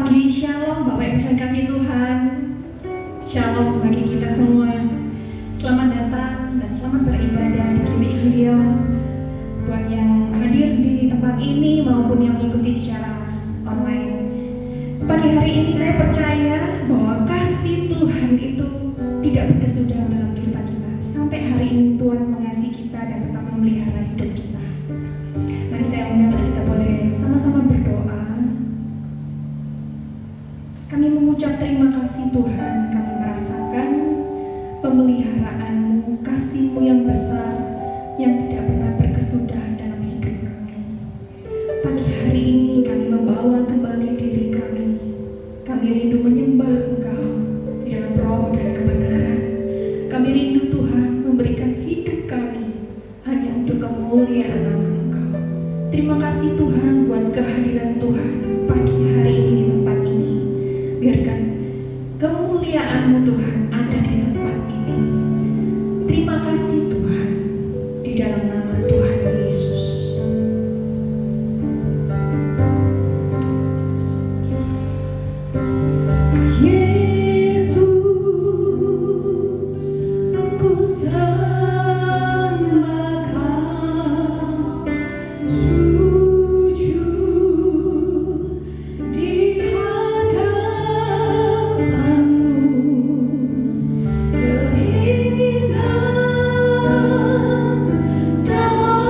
pagi, Shalom Bapak Ibu yang kasih Tuhan. Shalom bagi kita semua. Selamat datang dan selamat beribadah di GBI Gideon. Buat yang hadir di tempat ini maupun yang mengikuti secara online. Pagi hari ini saya percaya bahwa kasih Tuhan itu tidak berkesudahan dalam kehidupan kita. Sampai hari ini Tuhan mengasihi kita dan tetap memelihara hidup kita. Mari saya undang untuk kita boleh sama-sama berdoa. Kami mengucap terima kasih Tuhan, kami merasakan pemeliharaan-Mu, kasih-Mu yang besar, yang tidak pernah berkesudahan dalam hidup kami. Pagi hari ini kami membawa kembali diri kami. Kami rindu menyembah Engkau di dalam roh dan kebenaran. Kami rindu Tuhan memberikan hidup kami hanya untuk kemuliaan nama Engkau. Terima kasih Tuhan buat kehadiran Tuhan pagi hari ini di tempat ini. Biarkan kemuliaan-Mu Tuhan ada di tempat ini. Terima kasih Tuhan, di dalam nama Tuhan Yesus. Yesus, ku sembah Kau, sujud di hadapan-Mu, keinginan dalam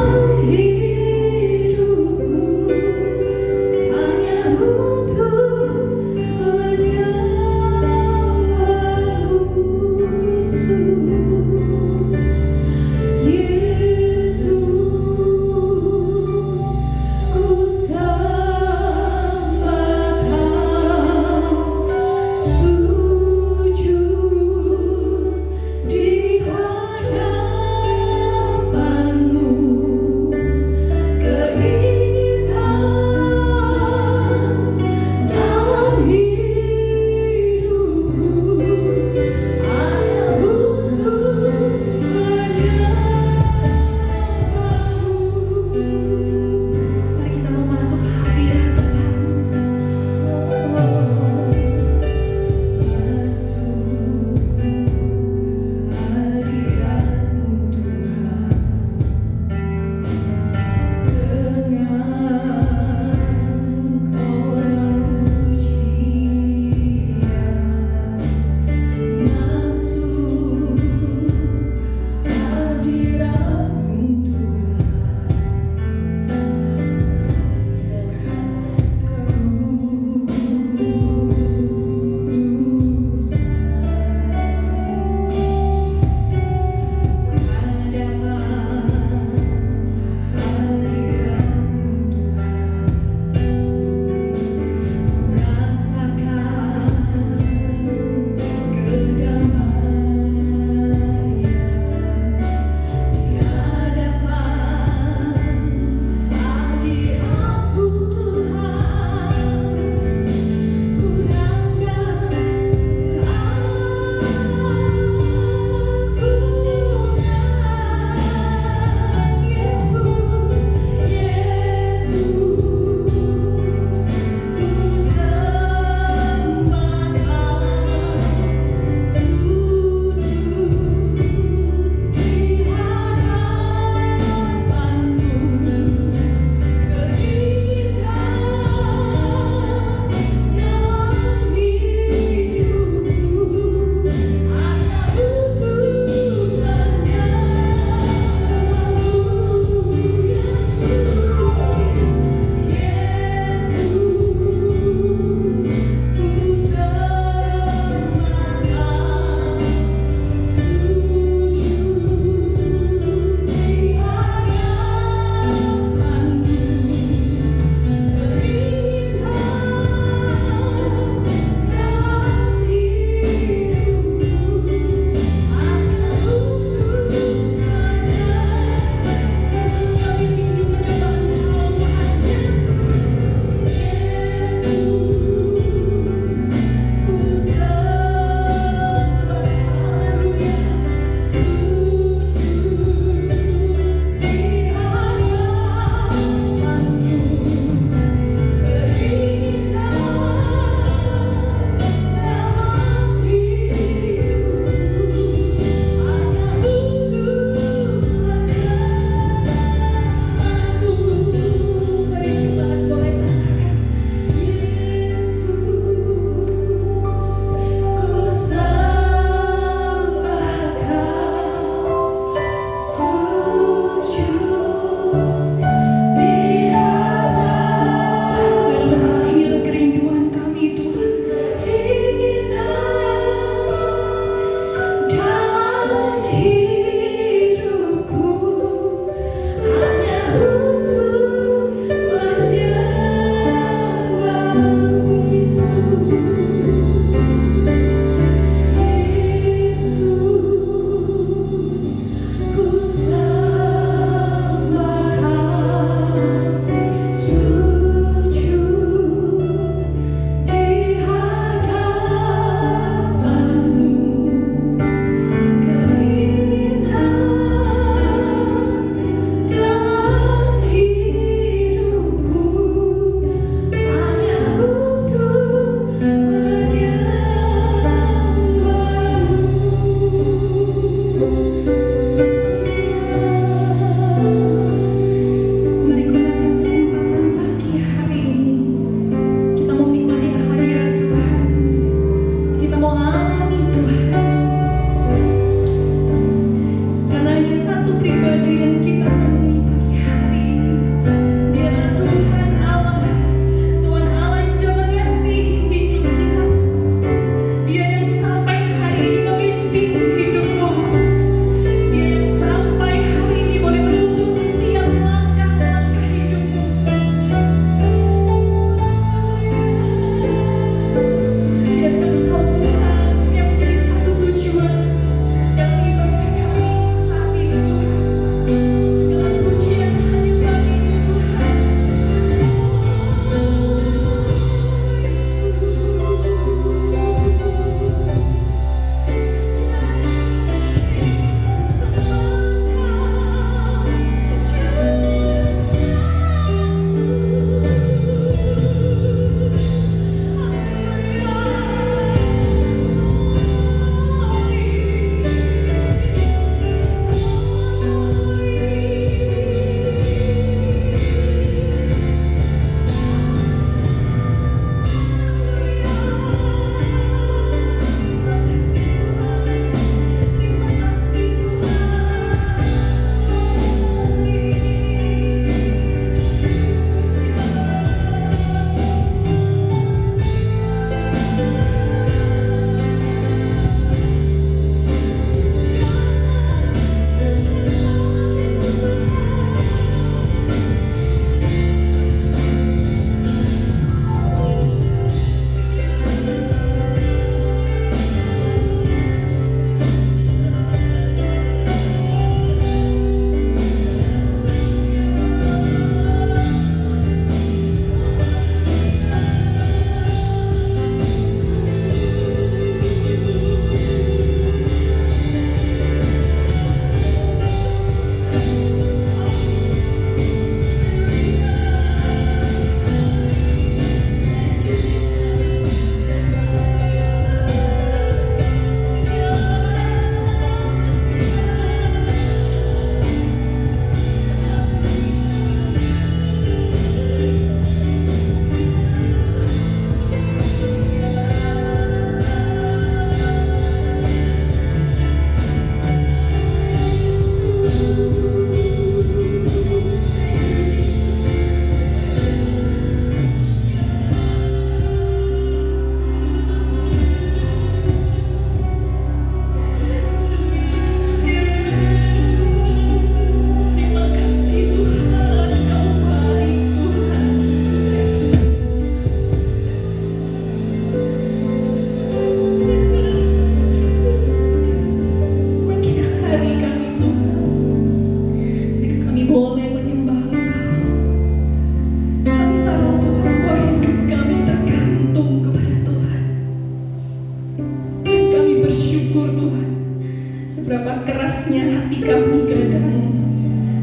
seberapa kerasnya hati kami kadang,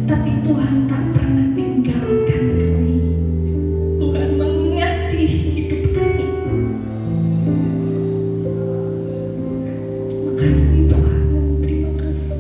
tapi Tuhan tak pernah tinggalkan kami. Tuhan mengasihi hidup kami. Terima kasih Tuhan, terima kasih.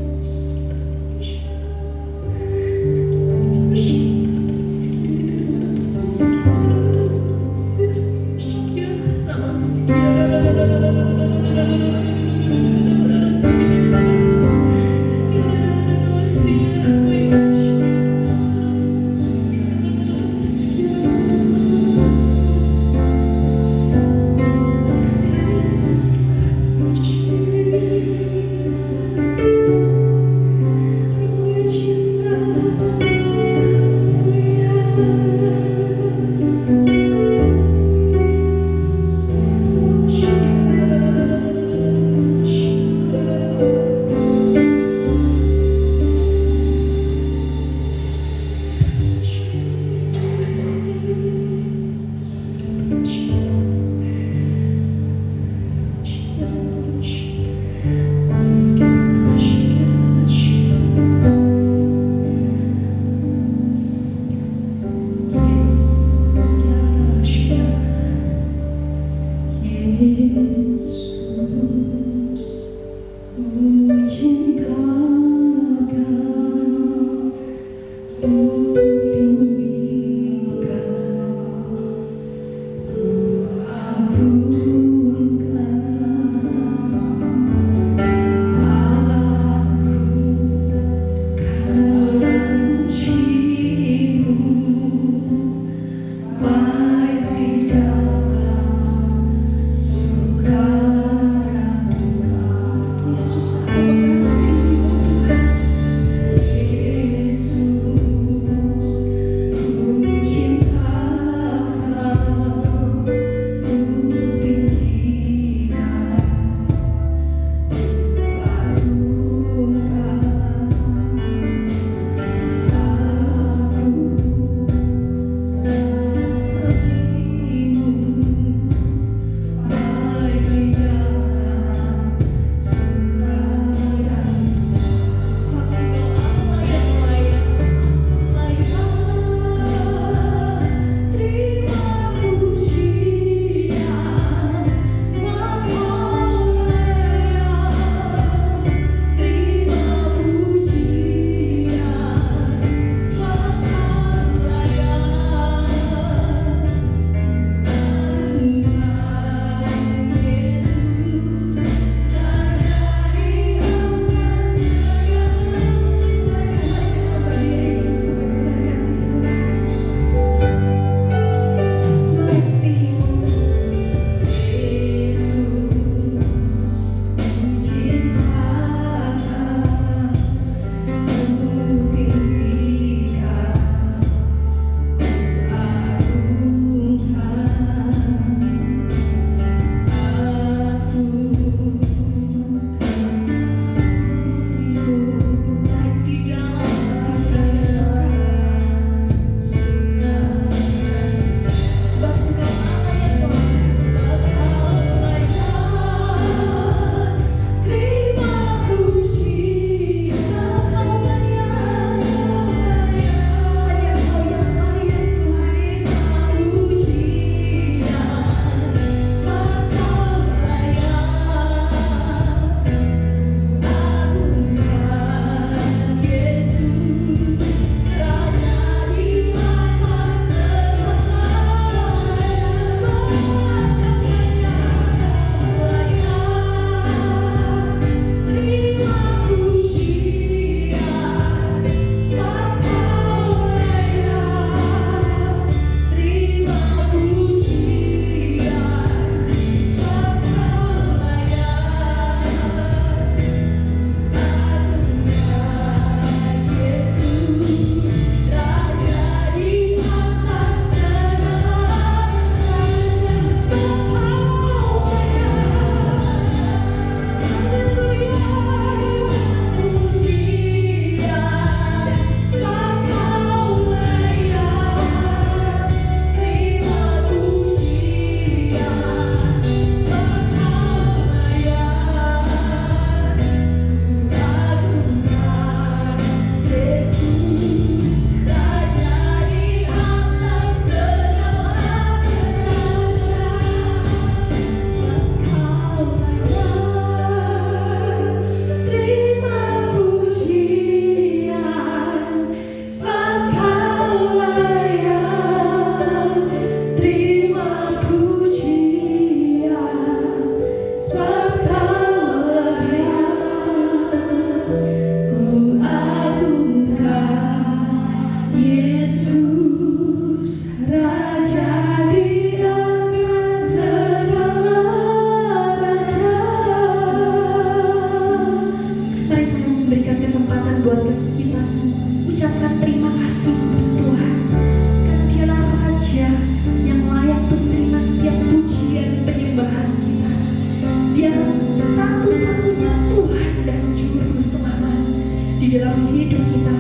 dalam hidup kita,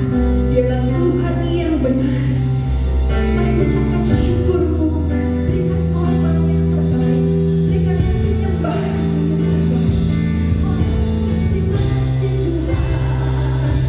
di dalam Tuhan yang benar. Mari ucapkan syukurmu, berikan korban yang terbaik, berikan penyembahan yang terbaik. Terima kasih Tuhan, terima kasih Tuhan.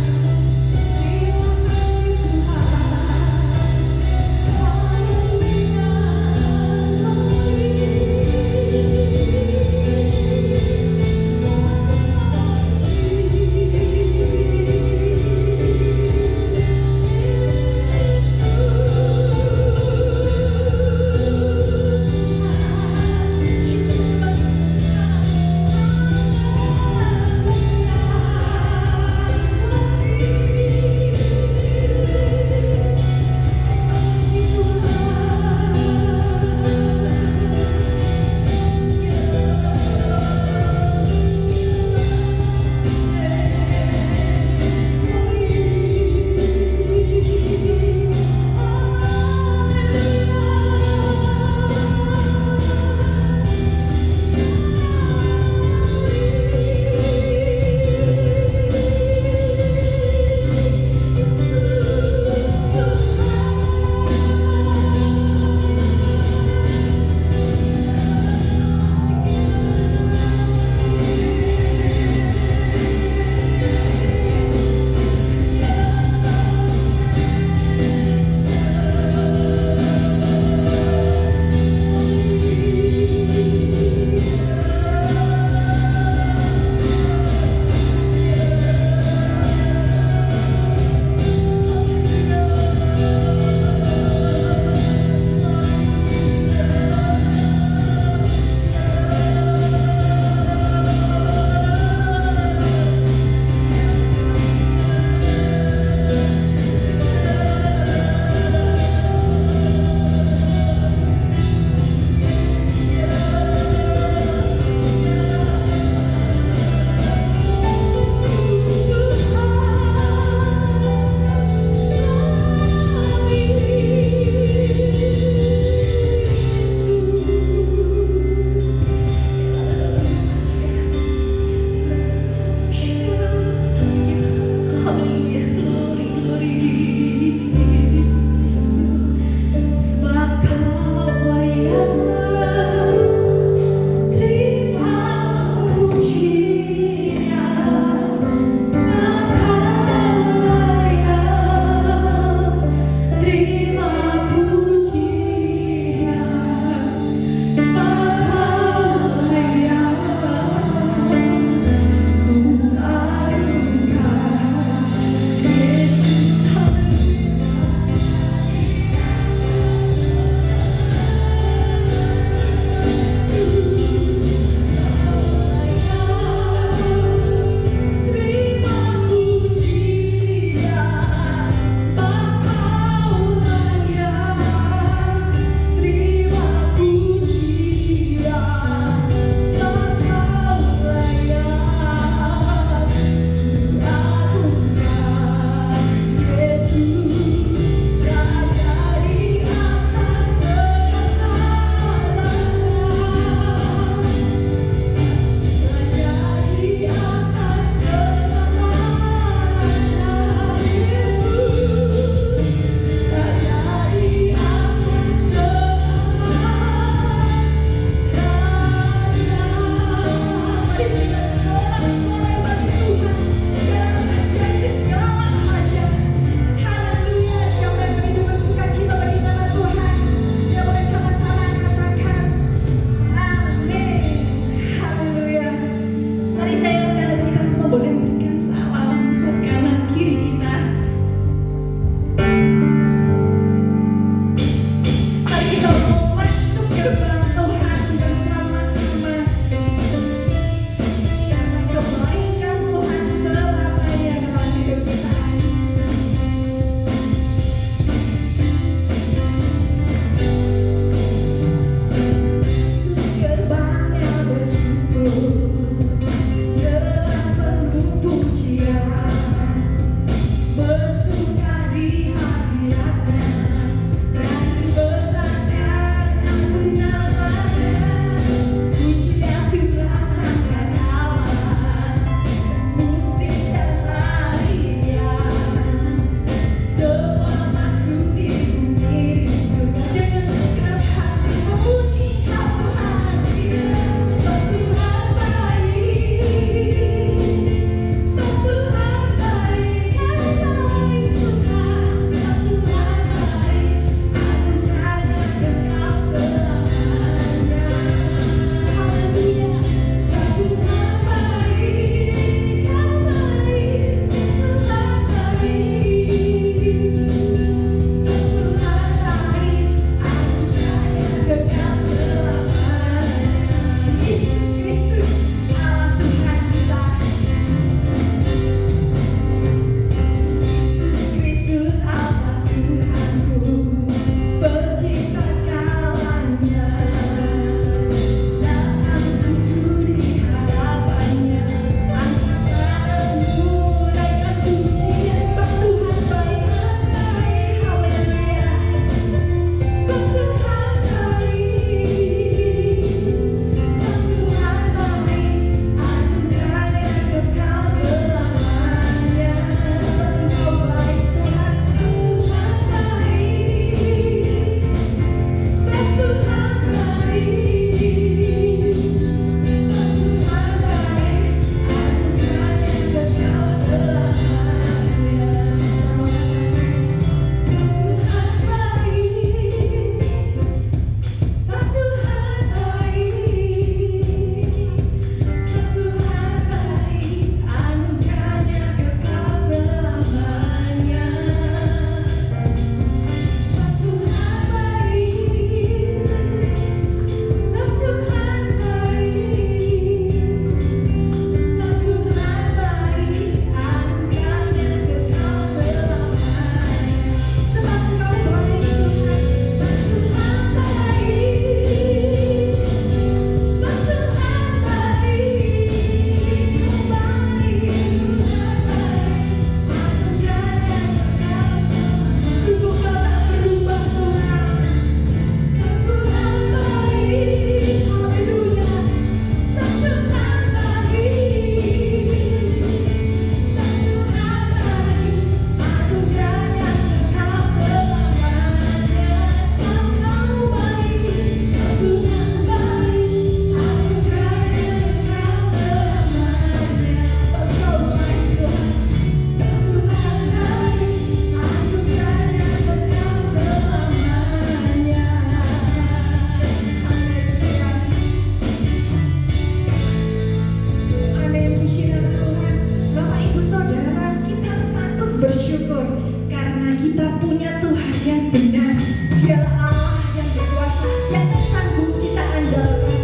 kita punya Tuhan yang benar. Dialah Allah yang berkuasa, yang sanggup kita andalkan.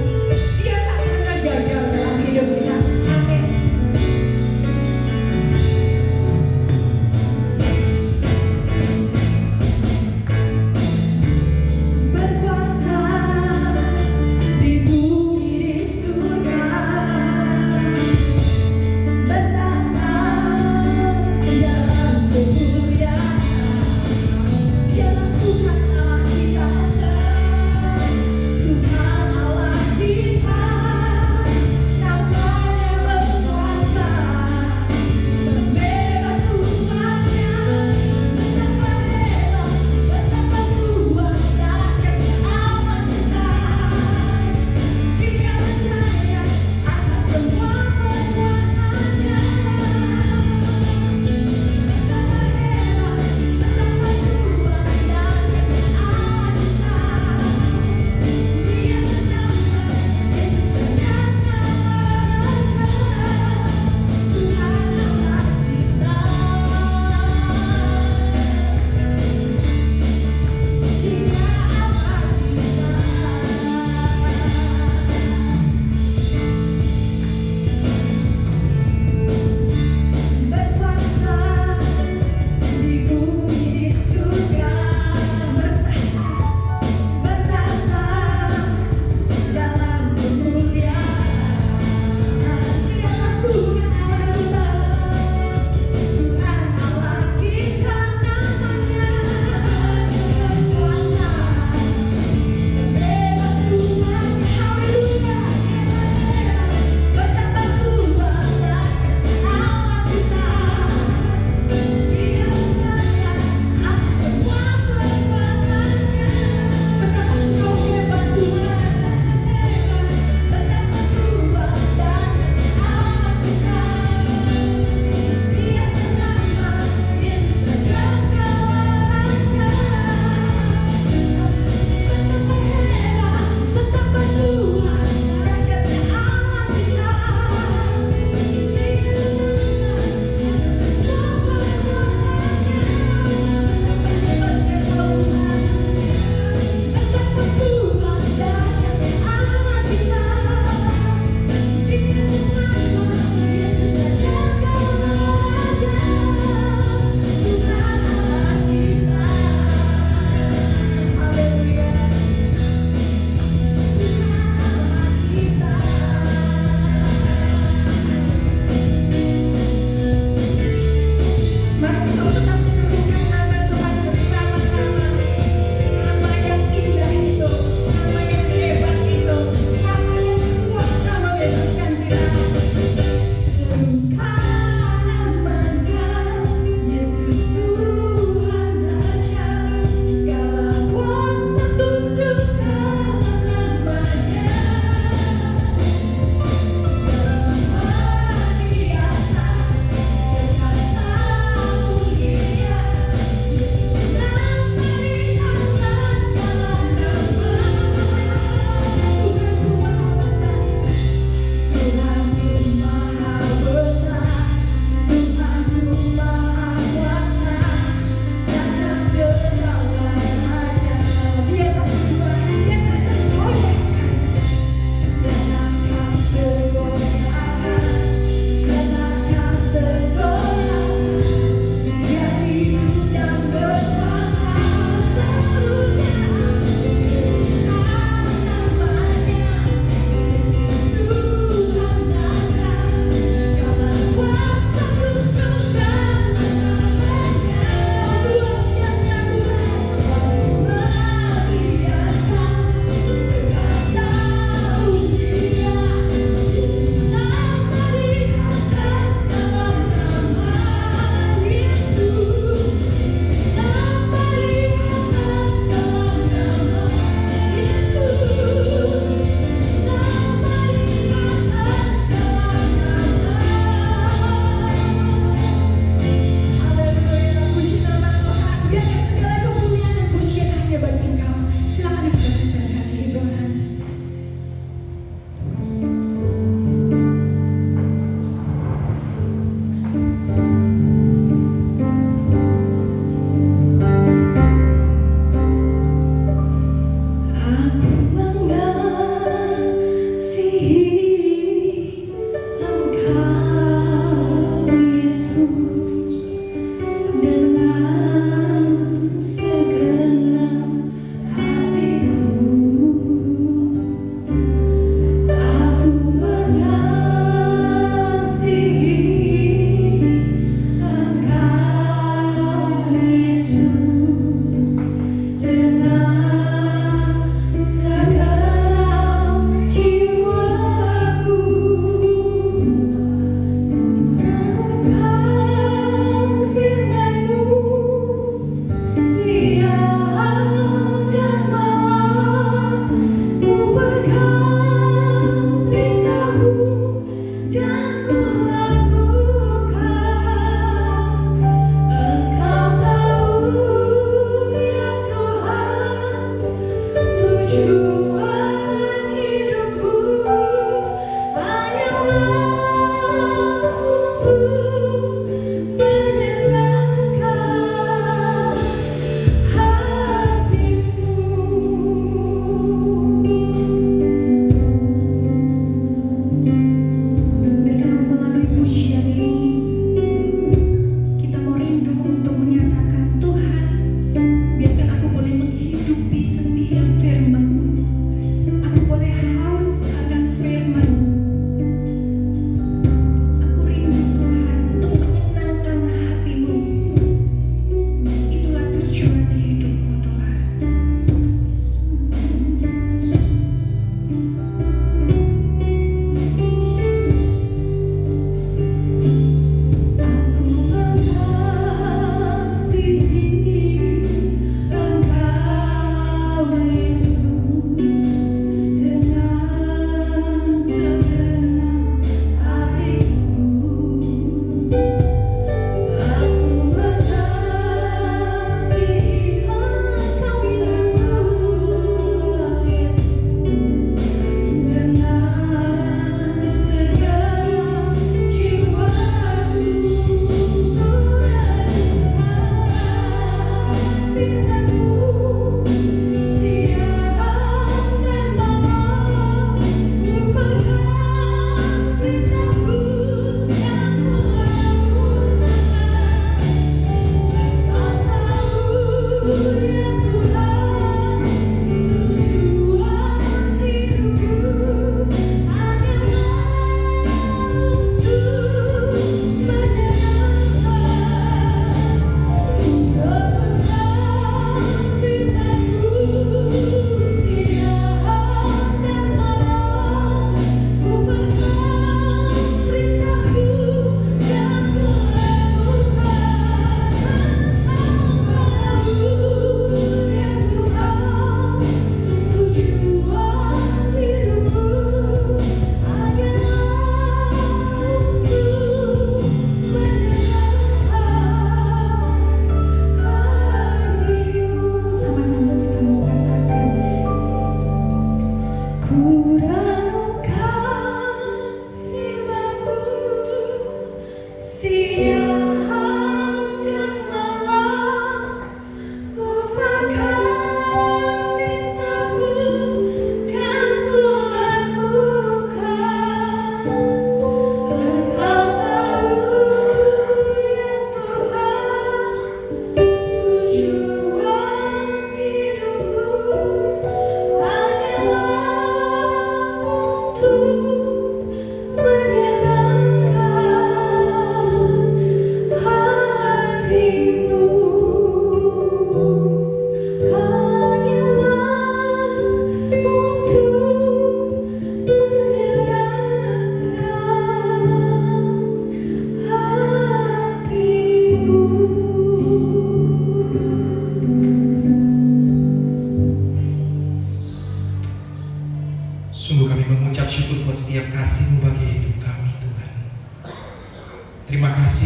Dia tak pernah gagal dalam hidup kita. Amin. Berkuasa di bumi di surga, bertata dalam kemuliaan. Dialah Tuhan Allah kita, Tuhan Allah kita, namanya berkuasa, membebas umatnya, betapa hebat, betapa kuat dahsyatnya amat kita. Dia berjaya atas semua perbuatannya. Betapa hebat, betapa kuat dahsyatnya amat kita. Dia bernama Yesus ternyata Tuhan Allah kita. Dia Allah kita. Berkuasa di bumi di surga, bertata dalam kemuliaan. Dialah Tuhan Allah kita, Tuhan Allah kita, namanya berkuasa, membebas umatnya. Haleluya. Betapa kuat dahsyatnya Allah kita. Dia berjaya atas semua perbuatannya. Betapa Engkau hebat Tuhan, betapa kuat dahsyatnya Allah kita. Dia bernama Yesus Raja segalanya. Betapa hebat, betapa kuat dahsyatnya Allah kita. Mari kita tetap serukan nama Tuhan bersama-sama. Nama yang indah itu, nama yang hebat itu, nama yang kuat, nama bebaskan kita. Engkau namanya Yesus Tuhan Raja, segala kuasa tunduk dalam namanya. Dalam perhiasan berkata mulia, nama di atas segala nama. Tuhanku maha besar, Tuhanku maha kuasa, dahsyat segala raja. Dia tak berubah, dia tak tergoyah. Dia takkan tergoyahkan, dia takkan tergoyah. Dia hidup dan berkuasa seluruhnya. Namanya Yesus Tuhan Raja, segala kuasa tunduk dalam namanya. Luar biasa Tuhan, luar biasa, berkata mulia. Yesus nama di atas segala nama. Yesus nama di atas segala nama. Yesus nama di atas segala nama. Haleluya, puji nama Tuhan. Biarkan segala kemuliaan dan pujian hanya bagi Engkau. Silakan dikatakan dan kasihi Tuhan.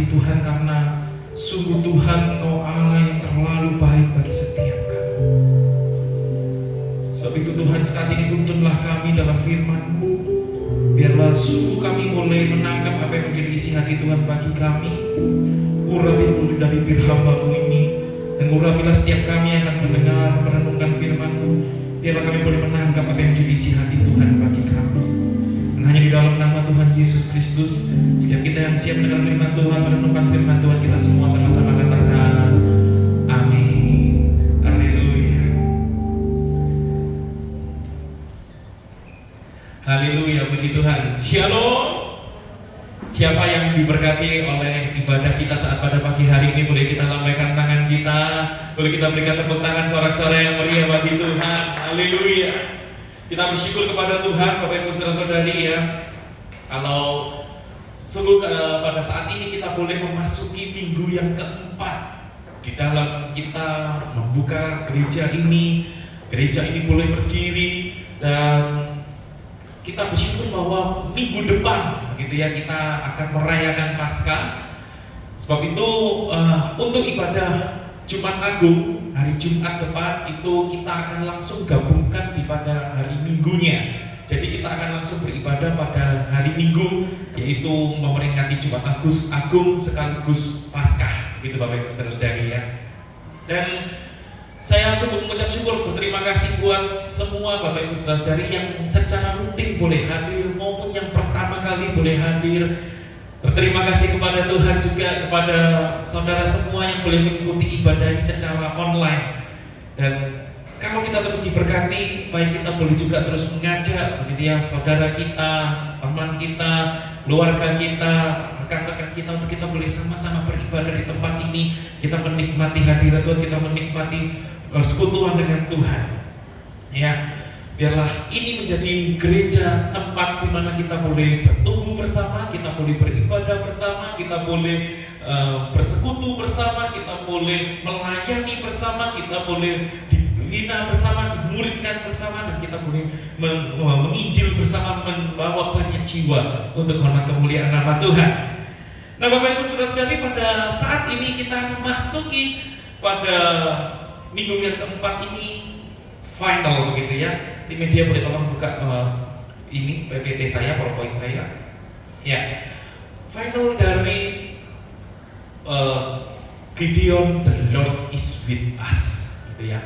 kasih Tuhan, karena sungguh Tuhan Engkau Allah yang terlalu baik bagi setiap kami. Sebab itu Tuhan, saat ini tuntunlah kami dalam firman-Mu. Biarlah sungguh kami boleh menangkap apa yang menjadi isi hati Tuhan bagi kami. Urapi dari hamba-Mu ini, dan urapilah setiap kami yang akan mendengar, merenungkan firman-Mu. Biarlah kami boleh menangkap apa yang menjadi isi hati Tuhan bagi kami. Dan hanya di dalam nama Tuhan Yesus Kristus, setiap kita yang siap mendengar firman Tuhan, merenungkan firman Tuhan, kita semua sama-sama katakan amin. Haleluya. Haleluya, puji Tuhan. Shalom. Siapa yang diberkati oleh ibadah kita saat pada pagi hari ini, boleh kita lambaikan tangan kita, boleh kita berikan tepuk tangan sorak-sorai yang meriah bagi Tuhan. Haleluya. Kita bersyukur kepada Tuhan, Bapak Ibu Saudara-saudari ya. Kalau sungguh pada saat ini kita boleh memasuki minggu yang keempat di dalam kita membuka gereja ini. Gereja ini boleh berdiri, dan kita bersyukur bahwa minggu depan begitu ya, kita akan merayakan Paskah. Sebab itu untuk ibadah Jumat Agung hari Jumat depan itu kita akan langsung gabungkan di pada hari Minggunya. Jadi kita akan langsung beribadah pada hari Minggu, yaitu memperingati Jumat Agung sekaligus Paskah, gitu Bapak Ibu Saudara-saudari ya. Dan saya sungguh mengucap syukur, berterima kasih buat semua Bapak Ibu Saudara-saudari yang secara rutin boleh hadir maupun yang pertama kali boleh hadir. Berterima kasih kepada Tuhan juga kepada saudara semua yang boleh mengikuti ibadah ini secara online. Dan kalau kita terus diberkati, baik kita boleh juga terus mengajak begitu ya, saudara kita, teman kita, keluarga kita, rekan-rekan kita, untuk kita boleh sama-sama beribadah di tempat ini. Kita menikmati hadirat Tuhan, kita menikmati persekutuan dengan Tuhan. Ya, biarlah ini menjadi gereja, tempat di mana kita boleh bertumbuh bersama, kita boleh beribadah bersama, kita boleh bersekutu bersama, kita boleh melayani bersama, kita boleh dibina bersama, dimuridkan bersama, dan kita boleh menginjil bersama, membawa banyak jiwa untuk hormat kemuliaan nama Tuhan. Nah Bapak Ibu Saudara-saudari, pada saat ini kita memasuki pada minggu yang keempat ini, final begitu ya. Di media boleh tolong buka ini PPT saya, PowerPoint saya. Ya, final dari Gideon, The Lord is with us, gitu ya.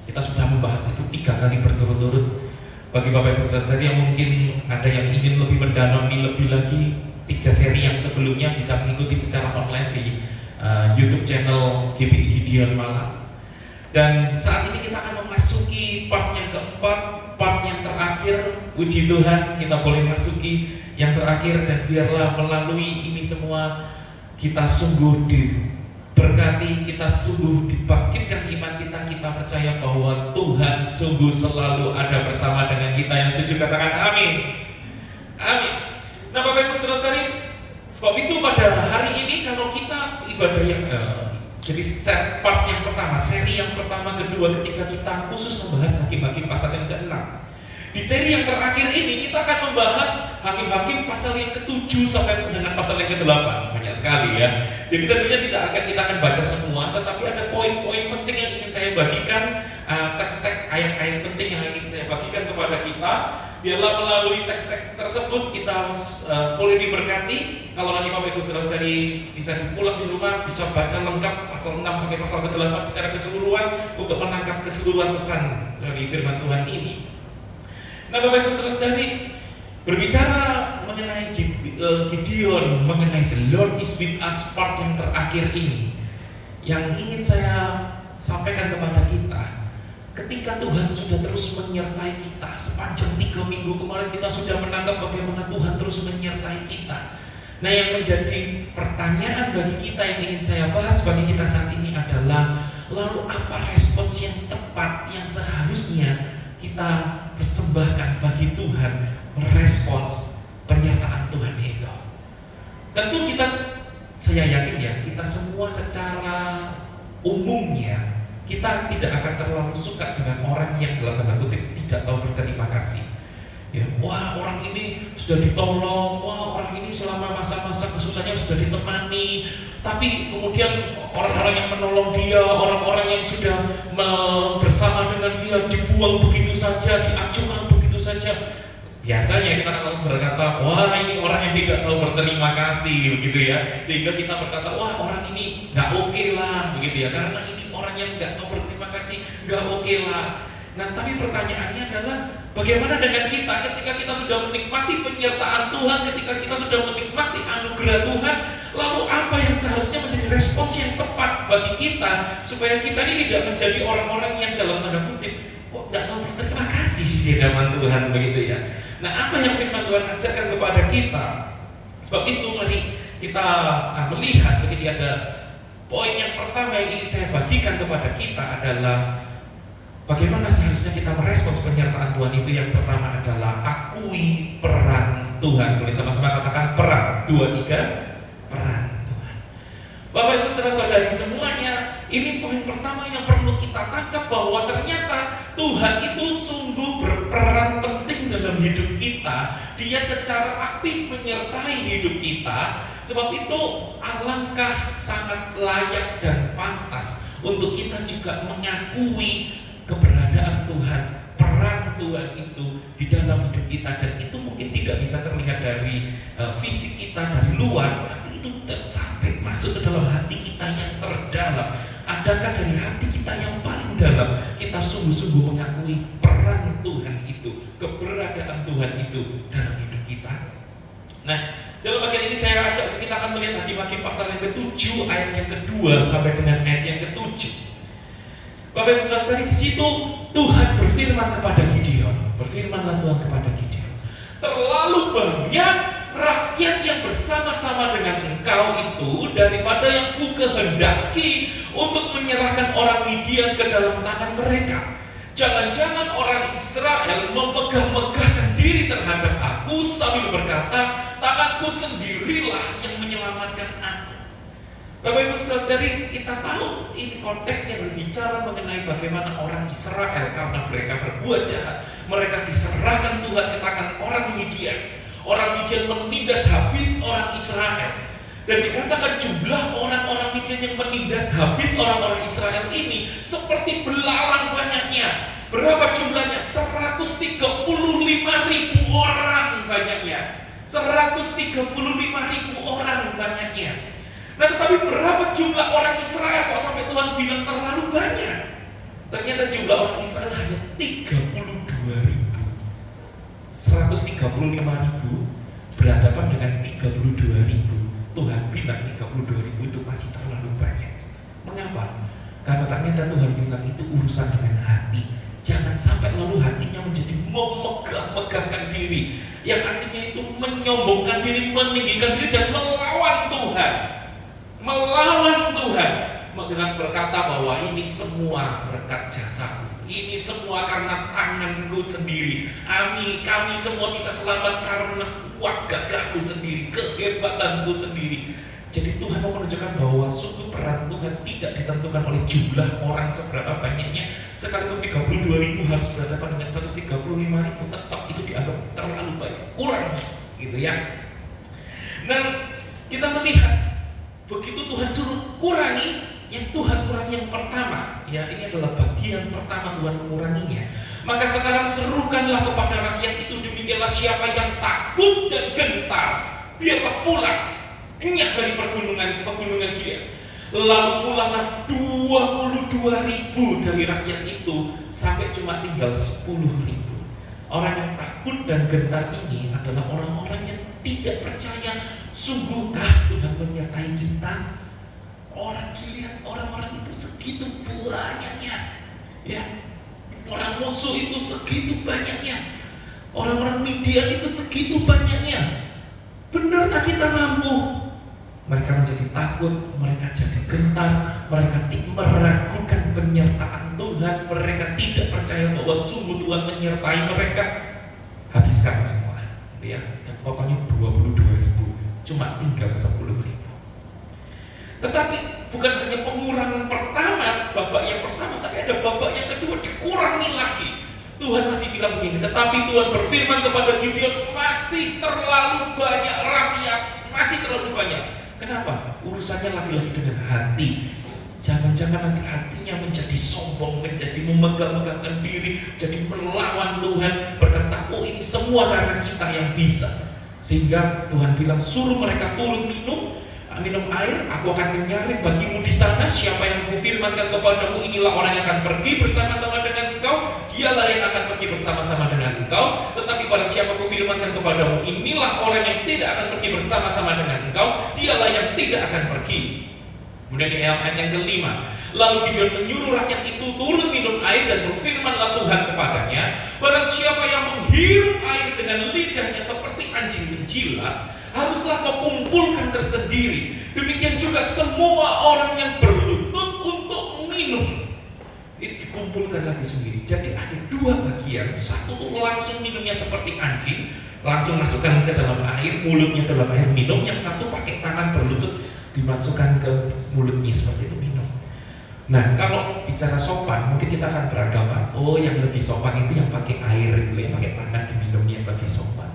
Kita sudah membahas itu 3 kali berturut-turut. Bagi Bapak Ibu Saudara-saudari yang mungkin ada yang ingin lebih mendalami lebih lagi, 3 seri yang sebelumnya bisa mengikuti secara online di YouTube channel GBI Gideon Malang. Dan saat ini kita akan memasuki part yang keempat, part yang terakhir. Puji Tuhan, kita boleh masuki yang terakhir, dan biarlah melalui ini semua kita sungguh diberkati, kita sungguh dibangkitkan iman kita. Kita percaya bahwa Tuhan sungguh selalu ada bersama dengan kita. Yang setuju katakan amin. Amin. Nah Bapak Ibu Saudara-saudari, sebab itu pada hari ini kalau kita ibadah yang jadi part yang pertama, seri yang pertama, kedua, ketiga, kita khusus membahas Hakim-Hakim pasal yang ke-6. Di seri yang terakhir ini kita akan membahas Hakim-Hakim pasal yang ke-7 sampai dengan pasal yang ke-8. Banyak sekali ya. Jadi tentunya kita akan baca semua, tetapi ada poin-poin penting yang ingin saya bagikan, teks-teks, ayat-ayat penting yang ingin saya bagikan kepada kita. Biarlah melalui teks-teks tersebut kita boleh diberkati. Kalau nanti Bapak Ibu Saudara-saudari bisa dipulang di rumah, bisa baca lengkap pasal 6 sampai pasal ke-8 secara keseluruhan untuk menangkap keseluruhan pesan dari firman Tuhan ini. Nah Bapak Ibu Saudara-saudari, berbicara mengenai Gideon, mengenai The Lord is with us part yang terakhir ini, yang ingin saya sampaikan kepada kita, ketika Tuhan sudah terus menyertai kita sepanjang 3 minggu kemarin, kita sudah menangkap bagaimana Tuhan terus menyertai kita. Nah yang menjadi pertanyaan bagi kita yang ingin saya bahas bagi kita saat ini adalah, lalu apa respons yang tepat yang seharusnya kita persembahkan bagi Tuhan merespons penyertaan Tuhan itu? Tentu saya yakin ya, kita semua secara umumnya kita tidak akan terlalu suka dengan orang yang dalam tanda kutip tidak tahu berterima kasih. Ya, wah orang ini sudah ditolong, wah orang ini selama masa-masa kesusahannya sudah ditemani, tapi kemudian orang-orang yang menolong dia, orang-orang yang sudah bersama dengan dia dibuang begitu saja, diacuhkan begitu saja. Biasanya kita akan berkata, wah ini orang yang tidak tahu berterima kasih, begitu ya. Sehingga kita berkata, wah orang ini nggak oke lah, begitu ya. Karena ini orang yang nggak tahu berterima kasih, nggak oke lah. Nah, tapi pertanyaannya adalah bagaimana dengan kita ketika kita sudah menikmati penyertaan Tuhan, ketika kita sudah menikmati anugerah Tuhan, lalu apa yang seharusnya menjadi respons yang tepat bagi kita supaya kita ini tidak menjadi orang-orang yang dalam tanda kutip kok nggak tahu berterima kasih di hadapan Tuhan, begitu ya. Nah, apa yang firman Tuhan ajarkan kepada kita? Sebab itu mari kita melihat begitu ada poin yang pertama yang ingin saya bagikan kepada kita adalah bagaimana seharusnya kita merespons penyertaan Tuhan itu. Yang pertama adalah akui peran Tuhan. Boleh sama-sama katakan peran. 2, 3, peran Tuhan. Bapak Ibu saudara-saudari semuanya, ini poin pertama yang perlu kita tangkap, bahwa ternyata Tuhan itu sungguh berperan penting dalam hidup kita. Dia secara aktif menyertai hidup kita. Sebab itu alangkah sangat layak dan pantas untuk kita juga mengakui keberadaan Tuhan, peran Tuhan itu di dalam hidup kita. Dan itu mungkin tidak bisa terlihat dari fisik kita, dari luar, tapi itu sampai masuk ke dalam hati kita yang terdalam. Adakah dari hati kita yang paling dalam kita sungguh-sungguh mengakui peran Tuhan itu, keberadaan Tuhan itu dalam hidup kita? Nah, dalam bagian ini saya ajak kita akan melihat Hakim-Hakim pasal yang ke-7 ayat yang ke-2 sampai dengan ayat yang ke-7. Bapak Ibu saudara, di situ Tuhan berfirman kepada Gideon. Berfirmanlah Tuhan kepada Gideon, terlalu banyak rakyat yang bersama-sama dengan engkau itu daripada yang ku kehendaki untuk menyerahkan orang Midian ke dalam tangan mereka. Jangan-jangan orang Israel memegah-megahkan diri terhadap aku sambil berkata, tanganku sendirilah yang menyelamatkan aku. Bapak Ibu saudara-saudari, kita tahu ini konteksnya berbicara mengenai bagaimana orang Israel karena mereka berbuat jahat, mereka diserahkan Tuhan ke tangan orang Midian. Orang Midian menindas habis orang Israel. Dan dikatakan jumlah orang-orang Midian yang menindas habis orang-orang Israel ini seperti belalang banyaknya. Berapa jumlahnya? 135.000 orang banyaknya. 135.000 orang banyaknya. Nah, tetapi berapa jumlah orang Israel kok sampai Tuhan bilang terlalu banyak? Ternyata jumlah orang Israel hanya 32.000. 135.000 berhadapan dengan 32.000. Tuhan bilang 32.000 itu masih terlalu banyak. Mengapa? Karena ternyata Tuhan bilang itu urusan dengan hati. Jangan sampai lalu hatinya menjadi memegah-megahkan diri, yang artinya itu menyombongkan diri, meninggikan diri dan melawan Tuhan. Melawan Tuhan dengan berkata bahwa ini semua berkat jasaku, ini semua karena tanganku sendiri, kami semua bisa selamat karena kuat gagahku sendiri, kehebatanku sendiri. Jadi Tuhan mau menunjukkan bahwa sungguh peran Tuhan tidak ditentukan oleh jumlah orang seberapa banyaknya. Sekalipun 32.000 harus berhadapan dengan 135.000, tetap itu dianggap terlalu banyak, kurang gitu ya. Dan kita melihat begitu Tuhan suruh kurangi, yang Tuhan kurangi yang pertama, ya ini adalah bagian pertama Tuhan menguranginya. Maka sekarang serukanlah kepada rakyat itu, demikianlah siapa yang takut dan gentar, biarlah pulang kenyang dari pegunungan Gilead. Lalu pulanglah 22.000 dari rakyat itu sampai cuma tinggal 10.000. Orang yang takut dan gentar ini adalah orang-orang yang tidak percaya. Sungguhkah Tuhan menyertai kita? Orang dilihat orang-orang itu segitu banyaknya, ya. Orang musuh itu segitu banyaknya, orang-orang Midian itu segitu banyaknya. Benarkah kita mampu? Mereka menjadi takut, mereka jadi gentar, mereka meragukan penyertaan Tuhan, mereka tidak percaya bahwa sungguh Tuhan menyertai mereka. Habiskan semua, ya. Dan pokoknya 22.000, cuma tinggal 10.000. Tetapi bukan hanya pengurangan pertama, babak yang pertama, tapi ada babak yang kedua, dikurangi lagi. Tuhan masih bilang begini, tetapi Tuhan berfirman kepada Gideon, masih terlalu banyak rakyat, masih terlalu banyak. Kenapa? Urusannya lagi-lagi dengan hati. Jangan-jangan nanti hatinya menjadi sombong, menjadi memegang-megangkan diri, jadi melawan Tuhan, berkata, oh ini semua karena kita yang bisa. Sehingga Tuhan bilang, suruh mereka turun minum air, aku akan menyaring bagimu di sana siapa yang kufirmankan kepadamu, inilah orang yang akan pergi bersama-sama dengan engkau, dialah yang akan pergi bersama-sama dengan engkau. Tetapi barang siapa kufirmankan kepadamu, inilah orang yang tidak akan pergi bersama-sama dengan engkau, dialah yang tidak akan pergi. Kemudian di ayat yang kelima, lalu Gideon menyuruh rakyat itu turun minum air, dan berfirmanlah Tuhan kepadanya, barang siapa yang menghirup air dengan lidahnya seperti anjing menjilat, haruslah kau kumpulkan tersendiri. Demikian juga semua orang yang berlutut untuk minum, itu dikumpulkan lagi sendiri. Jadi ada dua bagian, satu langsung minumnya seperti anjing, langsung masukkan ke dalam air, mulutnya ke dalam air minum. Yang satu pakai tangan berlutut, dimasukkan ke mulutnya seperti itu minum. Nah, kalau bicara sopan, mungkin kita akan beranggapan, oh yang lebih sopan itu yang pakai air, yang pakai tangan diminumnya yang lebih sopan.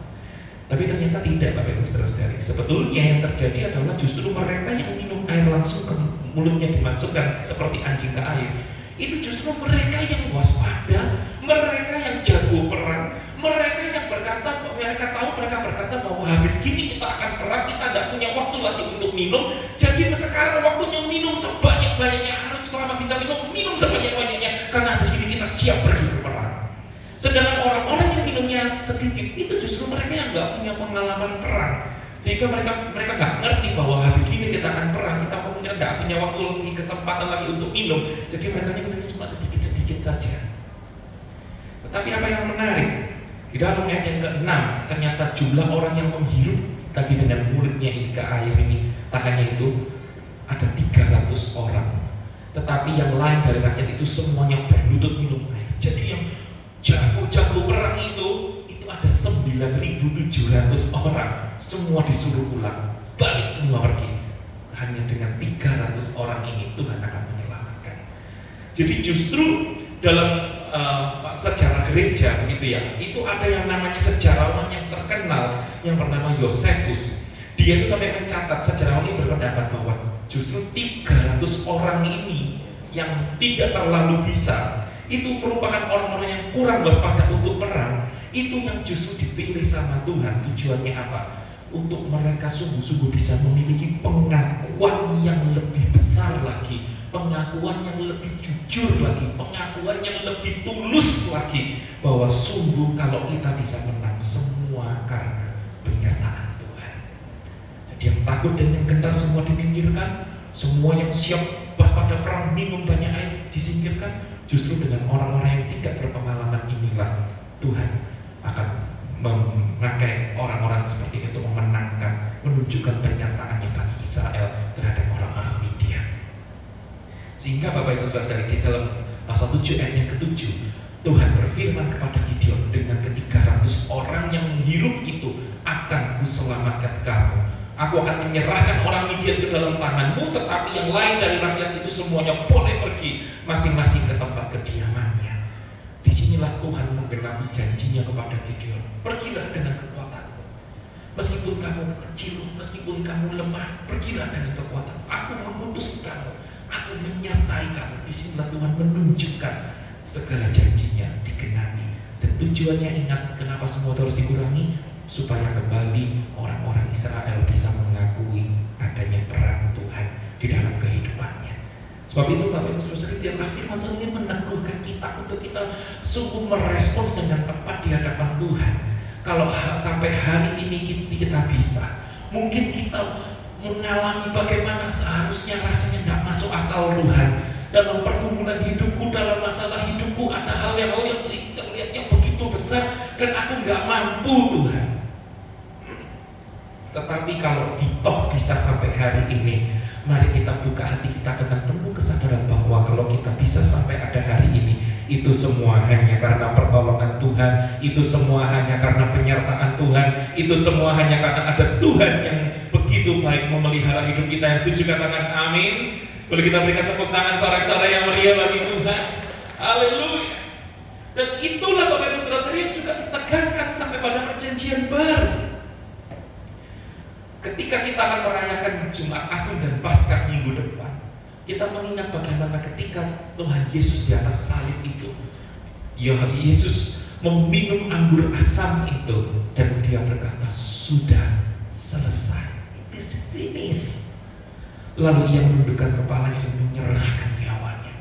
Tapi ternyata tidak, Bapak Ibu Saudara-saudari. Sebetulnya yang terjadi adalah justru mereka yang minum air langsung ke mulutnya dimasukkan seperti anjing ke air, itu justru mereka yang waspada, mereka yang jago perang, mereka yang berkata, mereka berkata bahwa habis gini kita akan perang, kita tidak punya waktu lagi untuk minum. Jadi sekarang waktunya minum sebanyak-banyaknya, harus selama bisa minum sebanyak-banyaknya, karena habis gini kita siap pergi berperang. Sedangkan orang-orang yang minumnya sedikit, itu justru mereka yang nggak punya pengalaman perang, sehingga mereka nggak ngerti bahwa habis ini kita akan perang, kita kemungkinan nggak punya waktu lagi, kesempatan lagi untuk minum. Jadi mereka minumnya cuma sedikit-sedikit saja. Tetapi apa yang menarik, di dalam ayat yang ke-6, ternyata jumlah orang yang menghirup tadi dengan mulutnya ini ke air ini, tangannya itu ada 300 orang. Tetapi yang lain dari rakyat itu semuanya berlutut minum air. Jadi yang jago-jago perang itu ada 9.700 orang, semua disuruh pulang, balik semua pergi. Hanya dengan 300 orang ini Tuhan akan menyelamatkan. Jadi justru dalam sejarah gereja begitu ya, itu ada yang namanya sejarawan yang terkenal yang bernama Yosefus. Dia itu sampai mencatat, sejarawan ini berpendapat bahwa justru 300 orang ini yang tidak terlalu bisa, itu merupakan orang-orang yang kurang waspada untuk perang. Itu yang justru dipilih sama Tuhan. Tujuannya apa? Untuk mereka sungguh-sungguh bisa memiliki pengakuan yang lebih besar lagi, pengakuan yang lebih jujur lagi, pengakuan yang lebih tulus lagi, bahwa sungguh kalau kita bisa menang semua karena penyertaan Tuhan. Jadi yang takut dan yang gentar semua diminggirkan, semua yang siap waspada perang minum banyak air disingkirkan. Justru dengan orang-orang yang tidak berpengalaman inilah Tuhan akan memakai orang-orang seperti itu memenangkan, menunjukkan penyertaannya bagi Israel terhadap orang-orang Media. Sehingga Bapak Ibu Saudara, di dalam pasal 7 ayat yang ke-7, Tuhan berfirman kepada Gideon, dengan ke-300 orang yang menghirup itu akan kuselamatkan kamu. Aku akan menyerahkan orang Midian ke dalam tanganmu, tetapi yang lain dari rakyat itu semuanya boleh pergi masing-masing ke tempat kediamannya. Disinilah Tuhan menggenapi janjinya kepada Gideon. Pergilah dengan kekuatanmu. Meskipun kamu kecil, meskipun kamu lemah, pergilah dengan kekuatan. Aku mengutus kamu, aku menyertai kamu. Disinilah Tuhan menunjukkan segala janjinya digenapi. Dan tujuannya, ingat, kenapa semua itu harus dikurangi? Supaya kembali orang-orang Israel bisa mengakui adanya peran Tuhan di dalam kehidupannya. Sebab itu Bapak Ibu Saudara, tiaplah firman Tuhan ingin meneguhkan kita untuk kita sungguh merespons dengan tepat di hadapan Tuhan. Kalau sampai hari ini kita bisa, mungkin kita mengalami bagaimana seharusnya rasanya tidak masuk akal Tuhan. Dalam pergumulan hidupku, dalam masalah hidupku, ada hal-hal yang terlihatnya begitu besar dan aku nggak mampu Tuhan. Tetapi kalau toh bisa sampai hari ini, mari kita buka hati kita dengan penuh kesadaran bahwa kalau kita bisa sampai ada hari ini, itu semua hanya karena pertolongan Tuhan, itu semua hanya karena penyertaan Tuhan, itu semua hanya karena ada Tuhan yang begitu baik memelihara hidup kita. Yang setuju katakan amin. Boleh kita berikan tepuk tangan sorak-sorai yang mulia bagi Tuhan. Haleluya. Dan itulah Bapak Ibu Saudara yang juga ditegaskan sampai pada perjanjian baru. Ketika kita akan merayakan Jumat Agung dan Paskah minggu depan, kita mengingat bagaimana ketika Tuhan Yesus di atas salib itu, Yesus meminum anggur asam itu dan dia berkata, sudah selesai, it is finished. Lalu ia menundukkan kepalanya dan menyerahkan nyawanya.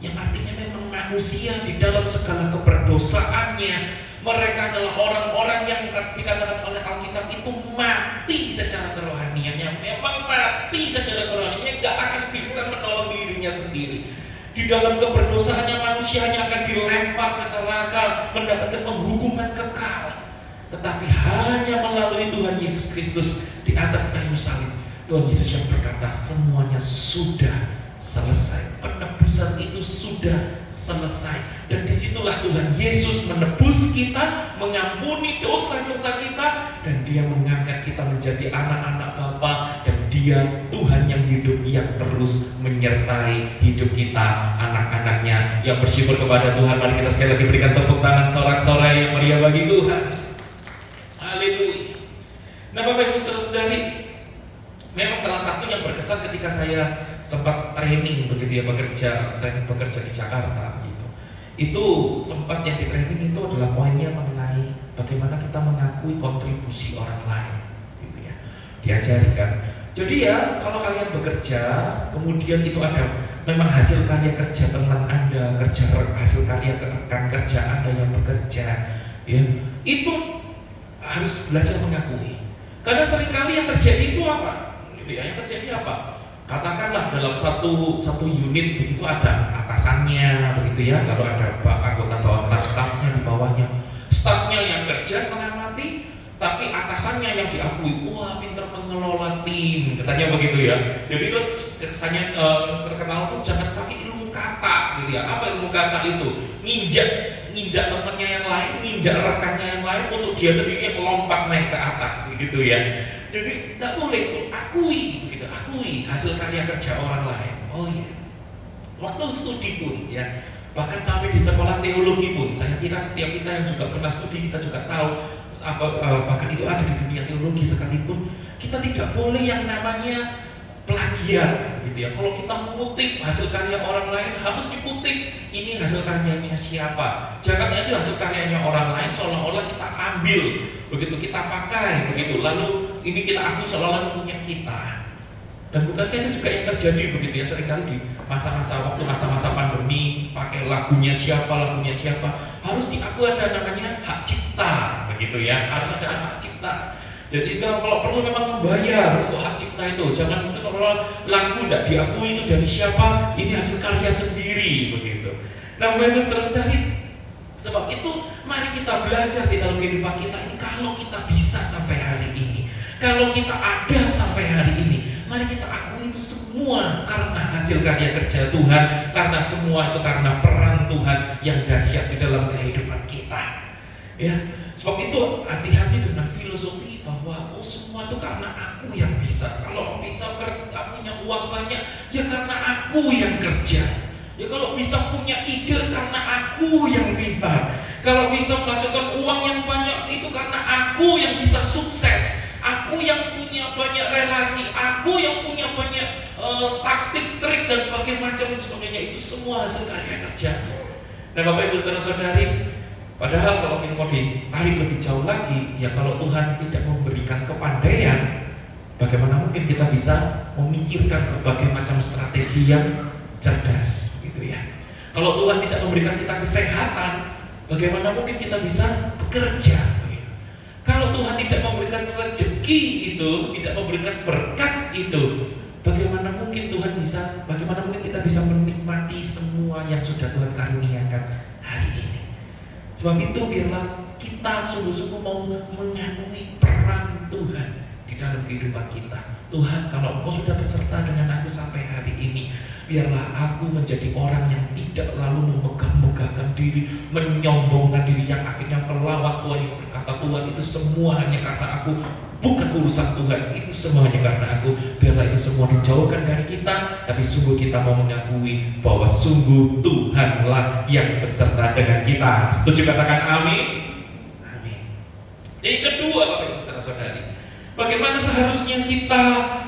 Yang artinya memang manusia di dalam segala keberdosaannya, mereka adalah orang-orang yang dikatakan oleh Alkitab itu mati secara kerohaniannya. Memang mati secara kerohaniannya, gak akan bisa menolong dirinya sendiri. Di dalam keberdosaannya manusia hanya akan dilempar ke neraka, mendapatkan penghukuman kekal. Tetapi hanya melalui Tuhan Yesus Kristus di atas kayu salib, Tuhan Yesus yang berkata semuanya sudah selesai. Penebusan itu sudah selesai. Dan disitulah Tuhan Yesus menebus kita, mengampuni dosa-dosa kita, dan dia mengangkat kita menjadi anak-anak Bapa. Dan dia Tuhan yang hidup, yang terus menyertai hidup kita, anak-anaknya yang bersyukur kepada Tuhan. Mari kita sekali lagi berikan tepuk tangan sorak-sorai yang meriah bagi Tuhan. Haleluya. Nah Bapak Ibu Saudara-saudari, memang salah satu yang berkesan ketika saya sempat training begitu ya, training bekerja di Jakarta gitu. Itu sempat yang di training itu adalah poinnya mengenai bagaimana kita mengakui kontribusi orang lain gitu ya. Diajari kan. Jadi ya kalau kalian bekerja, kemudian itu ada memang hasil karya kerja teman Anda, hasil karya rekan kerja Anda yang bekerja ya, itu harus belajar mengakui. Karena seringkali yang terjadi itu apa? Yang terjadi apa? Katakanlah dalam satu unit begitu ada atasannya begitu ya, lalu ada anggota bawah stafnya di bawahnya. Stafnya yang kerja setengah mati, tapi atasannya yang diakui, wah pinter mengelola tim, kesannya begitu ya. Jadi terus kesannya terkenal pun jangan pakai ilmu kata gitu ya. Apa ilmu kata itu? Nginjak temannya yang lain, nginjak rekannya yang lain untuk dia sendiri yang melompat naik ke atas gitu ya. Jadi tidak boleh itu, akui hasil karya kerja orang lain. Oh iya. Waktu studi pun ya, bahkan sampai di sekolah teologi pun, saya kira setiap kita yang juga pernah studi kita juga tahu, bahkan itu ada di dunia teologi sekalipun, kita tidak boleh yang namanya plagiat gitu ya. Kalau kita mengutip hasil karya orang lain, harus dikutip ini hasil karyanya siapa. Jangan itu hasil karyanya orang lain seolah-olah kita ambil begitu, kita pakai begitu, lalu ini kita akui seolah-olah punya kita. Dan bukankah itu juga yang terjadi begitu ya, seringkali di masa-masa pandemi, pakai lagunya siapa, harus diakui ada namanya hak cipta begitu ya, harus ada hak cipta. Jadi kalau perlu memang membayar untuk hak cipta itu, jangan itu seolah lagu tidak diakui itu dari siapa, ini hasil karya sendiri begitu. Nah Bapak Ibu Saudara-saudari, sebab itu mari kita belajar di dalam kehidupan kita ini. Kalau kita bisa sampai hari ini, kalau kita ada sampai hari ini, mari kita akui itu semua karena hasil karya kerja Tuhan, karena semua itu karena peran Tuhan yang dahsyat di dalam kehidupan kita. Ya, sebab itu hati-hati dengan filosofi bahwa semua itu karena aku yang bisa. Kalau bisa punya uang banyak, ya karena aku yang kerja. Ya kalau bisa punya ide karena aku yang pintar. Kalau bisa menghasilkan uang yang banyak itu karena aku yang bisa sukses. Aku yang punya banyak relasi, aku yang punya banyak taktik, trik dan sebagainya. Itu semua hasil karya kerja. Nah Bapak Ibu Saudara-saudari, padahal kalau kita mau ditarik lebih jauh lagi, ya kalau Tuhan tidak memberikan kepandaian, bagaimana mungkin kita bisa memikirkan berbagai macam strategi yang cerdas gitu ya. Kalau Tuhan tidak memberikan kita kesehatan, bagaimana mungkin kita bisa bekerja gitu. Kalau Tuhan tidak memberikan rezeki itu, tidak memberikan berkat itu, bagaimana mungkin kita bisa menikmati semua yang sudah Tuhan karuniakan hari ini. Sebab itu biarlah kita sungguh-sungguh mau mengakui peran Tuhan di dalam kehidupan kita. Tuhan, kalau Engkau sudah beserta dengan aku sampai hari ini, Biarlah aku menjadi orang yang tidak lalu memegah-megahkan diri, menyombongkan diri, yang akhirnya melawat Tuhan, yang berkata Tuhan itu semua hanya karena aku, bukan urusan Tuhan, itu semua hanya karena aku. Biarlah itu semua dijauhkan dari kita, tapi sungguh kita mau mengakui bahwa sungguh Tuhanlah yang beserta dengan kita. Setuju katakan amin? Amin. Yang kedua, Bapak Ibu saudara-saudari, bagaimana seharusnya kita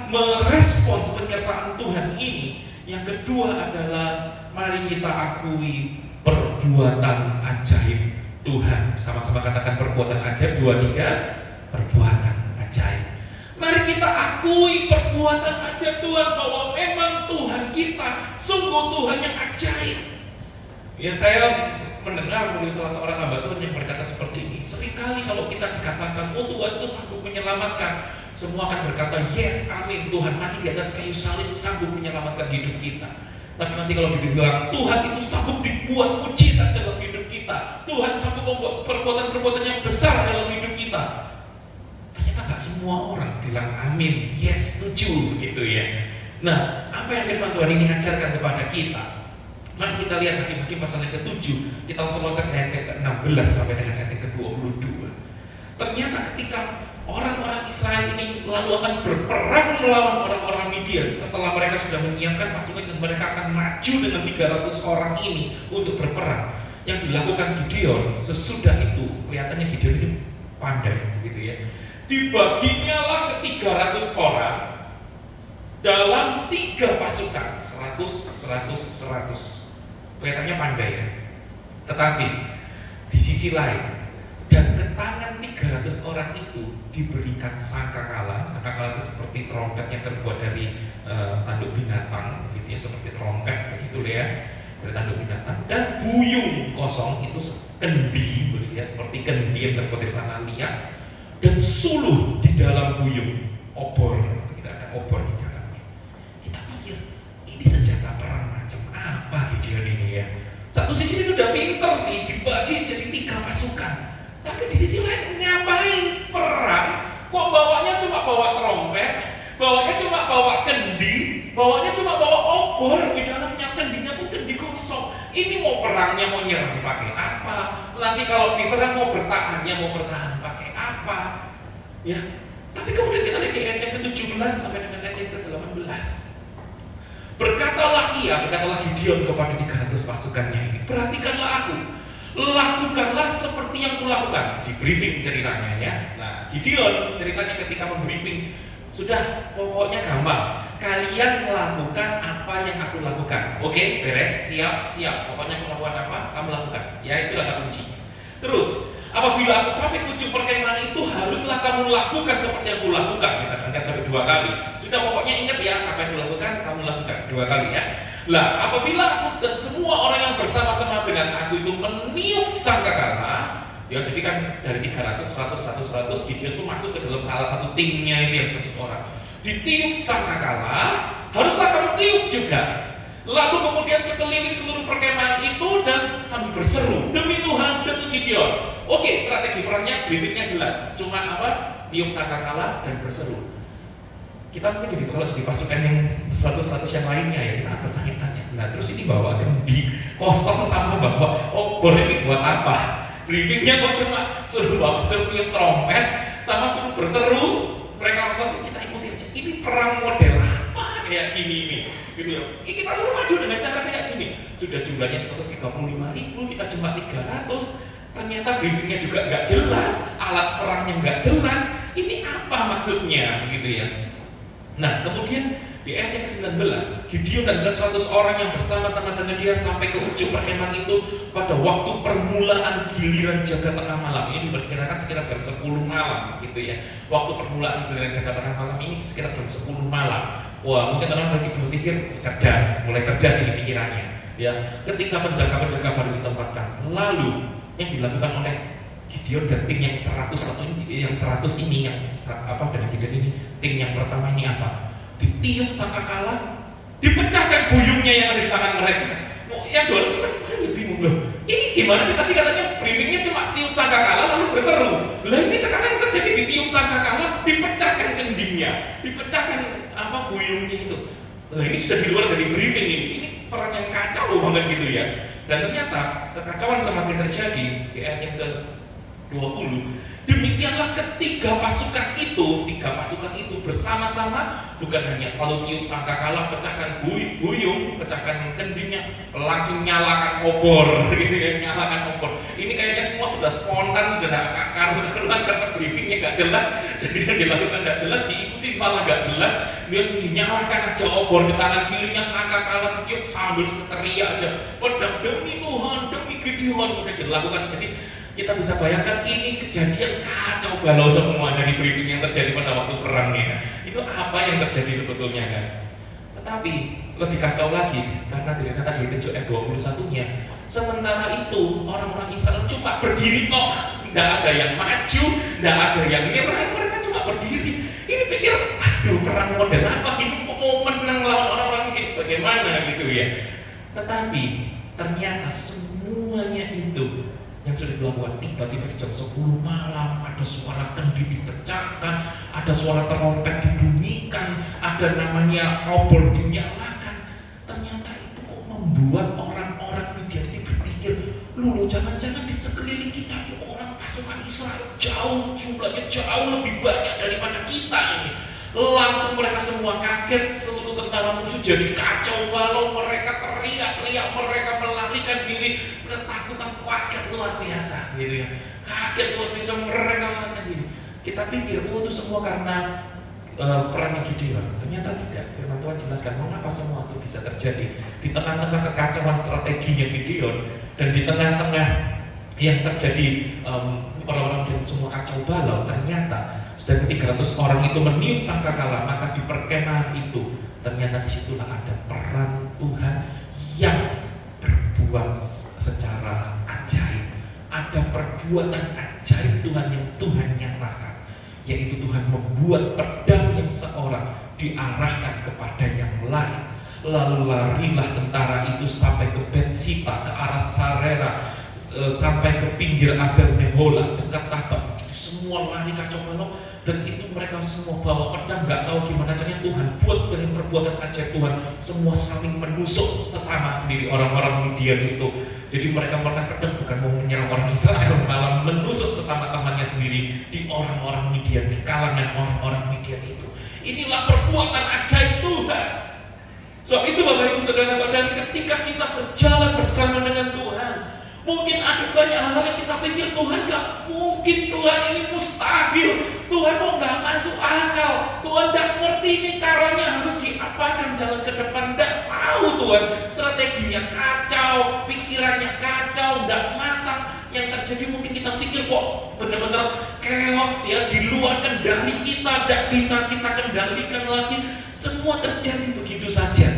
merespons penyertaan Tuhan ini? Yang kedua adalah mari kita akui perbuatan ajaib Tuhan. Sama-sama katakan perbuatan ajaib. 2, 3, perbuatan ajaib. Mari kita akui perbuatan ajaib Tuhan, bahwa memang Tuhan kita sungguh Tuhan yang ajaib. Ya, saya mendengar dari salah seorang hamba Tuhan yang berkata seperti ini. Seringkali kalau kita dikatakan, oh Tuhan itu sanggup menyelamatkan, semua akan berkata, yes, amin, Tuhan mati di atas kayu salib sanggup menyelamatkan hidup kita. Tapi nanti kalau dibilang, Tuhan itu sanggup dibuat mujizat dalam hidup kita, Tuhan sanggup membuat perbuatan-perbuatan yang besar dalam hidup kita, ternyata gak semua orang bilang amin, yes, setuju gitu ya. Nah, apa yang firman Tuhan ini ajarkan kepada kita? Mari kita lihat Hakim-Hakim pasal yang ke-7. Kita langsung loncat ayat yang ke-16 sampai dengan ayat yang ke-22. Ternyata ketika orang-orang Israel ini lalu akan berperang melawan orang-orang Midian, setelah mereka sudah menyiapkan pasukan dan mereka akan maju dengan 300 orang ini untuk berperang, yang dilakukan Gideon sesudah itu, kelihatannya Gideon ini pandai gitu ya. Dibaginya lah ke 300 orang dalam 3 pasukan, 100. Kelihatannya pandai ya. Tetapi di sisi lain, dan ke tangan 300 orang itu diberikan sangkakala. Sangkakala itu seperti trompet yang terbuat dari tanduk binatang gitu ya, seperti trompet begitu ya, dari tanduk binatang. Dan buyung kosong itu kendi begitu ya, seperti kendi yang terbuat dari tanah liat. Dan suluh di dalam buyung, obor, kita ada obor di dalamnya. Kita pikir, ini senjata perang macam apa Gideon ini ya? Satu sisi sudah pinter sih, dibagi jadi 3 pasukan. Tapi di sisi lain ngapain perang? Kok bawanya cuma bawa trompet, bawanya cuma bawa kendi, bawanya cuma bawa obor, di dalamnya kendinya pun kendi kosong. Ini mau perangnya mau nyerang pakai apa? Nanti kalau diserang mau bertahan pakai apa? Ya. Tapi kemudian kita lihat di ayat yang ke-17 sampai dengan ayat yang ke-18. Berkatalah Gideon kepada 300 pasukannya ini, perhatikanlah aku, lakukanlah seperti yang kulakukan. Di briefing ceritanya ya. Nah, Gideon ceritanya ketika membriefing, sudah pokoknya gampang, kalian melakukan apa yang aku lakukan. Oke, beres, siap. Pokoknya aku lakukan apa, kamu lakukan. Ya, itu kata kunci. Terus, apabila aku sampai ke ujung perkemahan itu, haruslah kamu lakukan seperti yang aku lakukan. Kita angkat sampai 2 kali. Sudah, pokoknya ingat ya, apa yang aku lakukan, kamu lakukan 2 kali ya. Lah, apabila aku dan semua orang yang bersama-sama dengan aku itu meniup sangkakala, ya jadi kan dari 300, 100, Gideon itu masuk ke dalam salah satu timnya itu yang 100 orang. Ditiup sangkakala, haruslah kamu tiup juga. Lalu kemudian sekeliling seluruh perkemahan itu dan sambil berseru, demi Tuhan, demi Gideon. Oke, strategi perangnya, briefingnya jelas. Cuma apa? Tiup sangkakala dan berseru. Kita mungkin jadi kalau jadi pasukan yang 100 yang lainnya ya, kita akan bertanya-tanya. Nah, terus ini bawa kendi kosong sama bawa obor ini buat apa? Briefingnya kok cuma suruh tiup trompet sama suruh berseru. Mereka lakukan, kita ikuti aja. Ini perang model apa kayak gini ini? Gitu ya. Ini kita suruh maju dengan cara kayak gini. Sudah jumlahnya 135.000, kita cuma 300. Ternyata briefingnya juga nggak jelas, alat perangnya nggak jelas. Ini apa maksudnya, gitu ya? Nah, kemudian di ayat yang ke-19, Gideon dan ke-100 orang yang bersama-sama dengan dia sampai ke ujung perkemahan itu pada waktu permulaan giliran jaga tengah malam. Ini diperkirakan sekitar jam 10 malam gitu ya. Waktu permulaan giliran jaga tengah malam ini sekitar jam 10 malam. Wah, mungkin teman-teman lagi berpikir mulai cerdas ini pikirannya. Ya, ketika penjaga-penjaga baru ditempatkan, lalu yang dilakukan oleh Gideon dan tim yang 100 ini dengan Gideon ini, tim yang pertama ini apa? Ditiup sangkakala, dipecahkan buyungnya yang ada di tangan mereka. Yang jualan sekarang bingung loh. Ini gimana sih, tadi katanya briefingnya cuma tiup sangkakala lalu berseru. Lah ini sekarang yang terjadi, ditiup sangkakala, dipecahkan kendinya, dipecahkan buyungnya itu. Nah, ini sudah di luar dari briefing ini perang yang kacau banget gitu ya. Dan ternyata kekacauan semakin terjadi di ayat yang ke-20. Demikianlah tiga pasukan itu bersama-sama, bukan hanya kalau tiup sangkakala, pecahkan buyung, pecahkan kendinya, langsung nyalakan obor, gitu ya, nyalakan obor. Ini kayaknya semua sudah spontan, sudah karuan karena briefingnya nggak jelas, jadi yang dilakukan nggak jelas, diikuti malah nggak jelas. Dia nyalakan aja obor di tangan kirinya, sangkakala tiup sambil teriak aja, pedang demi Tuhan, demi Gideon, sudah dilakukan. Jadi kita bisa bayangkan ini kejadian kacau balau semua dari briefing yang terjadi pada waktu perangnya. Itu apa yang terjadi sebetulnya kan? Tetapi lebih kacau lagi karena dirinya tadi itu ayat 21-nya. Sementara itu orang-orang Israel cuma berdiri kok, tidak ada yang maju, tidak ada yang nyerang, mereka cuma berdiri. Ini pikir, aduh perang model apa? Ini kok mau menang lawan orang-orang ini bagaimana gitu ya? Tetapi ternyata semuanya itu yang sudah dilakukan tiba-tiba di jam 10 malam ada suara kendi dipecahkan, ada suara terompet dibunyikan, ada namanya obor dinyalakan. Ternyata itu kok membuat orang-orang Midian ini berpikir, lu jangan-jangan di sekeliling kita ini orang pasukan Israel jumlahnya jauh lebih banyak daripada kita ini. Langsung mereka semua kaget, seluruh tentara musuh jadi kacau balau, mereka teriak-teriak, mereka melarikan diri, ketakutan kaget luar biasa gitu ya. Kaget luar biasa mereka melarikan diri. Kita pikir, itu semua karena perang Gideon. Ternyata tidak. Firman Tuhan jelaskan mengapa semua itu bisa terjadi di tengah-tengah kekacauan strateginya Gideon dan di tengah-tengah yang terjadi orang-orang dan semua kacau balau. Ternyata sudah ketika 300 orang itu meniup sangkakala, maka di perkemahan itu ternyata disitulah ada peran Tuhan yang berbuat secara ajaib. Ada perbuatan ajaib Tuhan yang Tuhan nyatakan, yaitu Tuhan membuat pedang yang seorang diarahkan kepada yang lain. Lalu larilah tentara itu sampai ke Betsita, ke arah Sarera, sampai ke pinggir Abel Mehola, dekat Tabak. Semua lari kacau balau. Dan itu mereka semua bawa pedang, nggak tahu gimana caranya Tuhan buat dengan perbuatan ajaib Tuhan. Semua saling menusuk sesama sendiri orang-orang Midian itu. Jadi mereka menggunakan pedang bukan mau menyerang orang Israel, malah menusuk sesama temannya sendiri di orang-orang Midian, di kalangan orang-orang Midian itu. Inilah perbuatan ajaib Tuhan. Sebab itu Bapak Ibu Saudara-saudari, ketika kita berjalan bersama dengan Tuhan, mungkin ada banyak hal yang kita pikir Tuhan gak mungkin, Tuhan ini mustahil, Tuhan mau gak masuk akal, Tuhan gak ngerti ini caranya harus diapakan jalan ke depan, gak tahu Tuhan, strateginya kacau, pikirannya kacau, gak matang. Yang terjadi mungkin kita pikir kok benar-benar chaos ya, di luar kendali kita, gak bisa kita kendalikan lagi, semua terjadi begitu saja.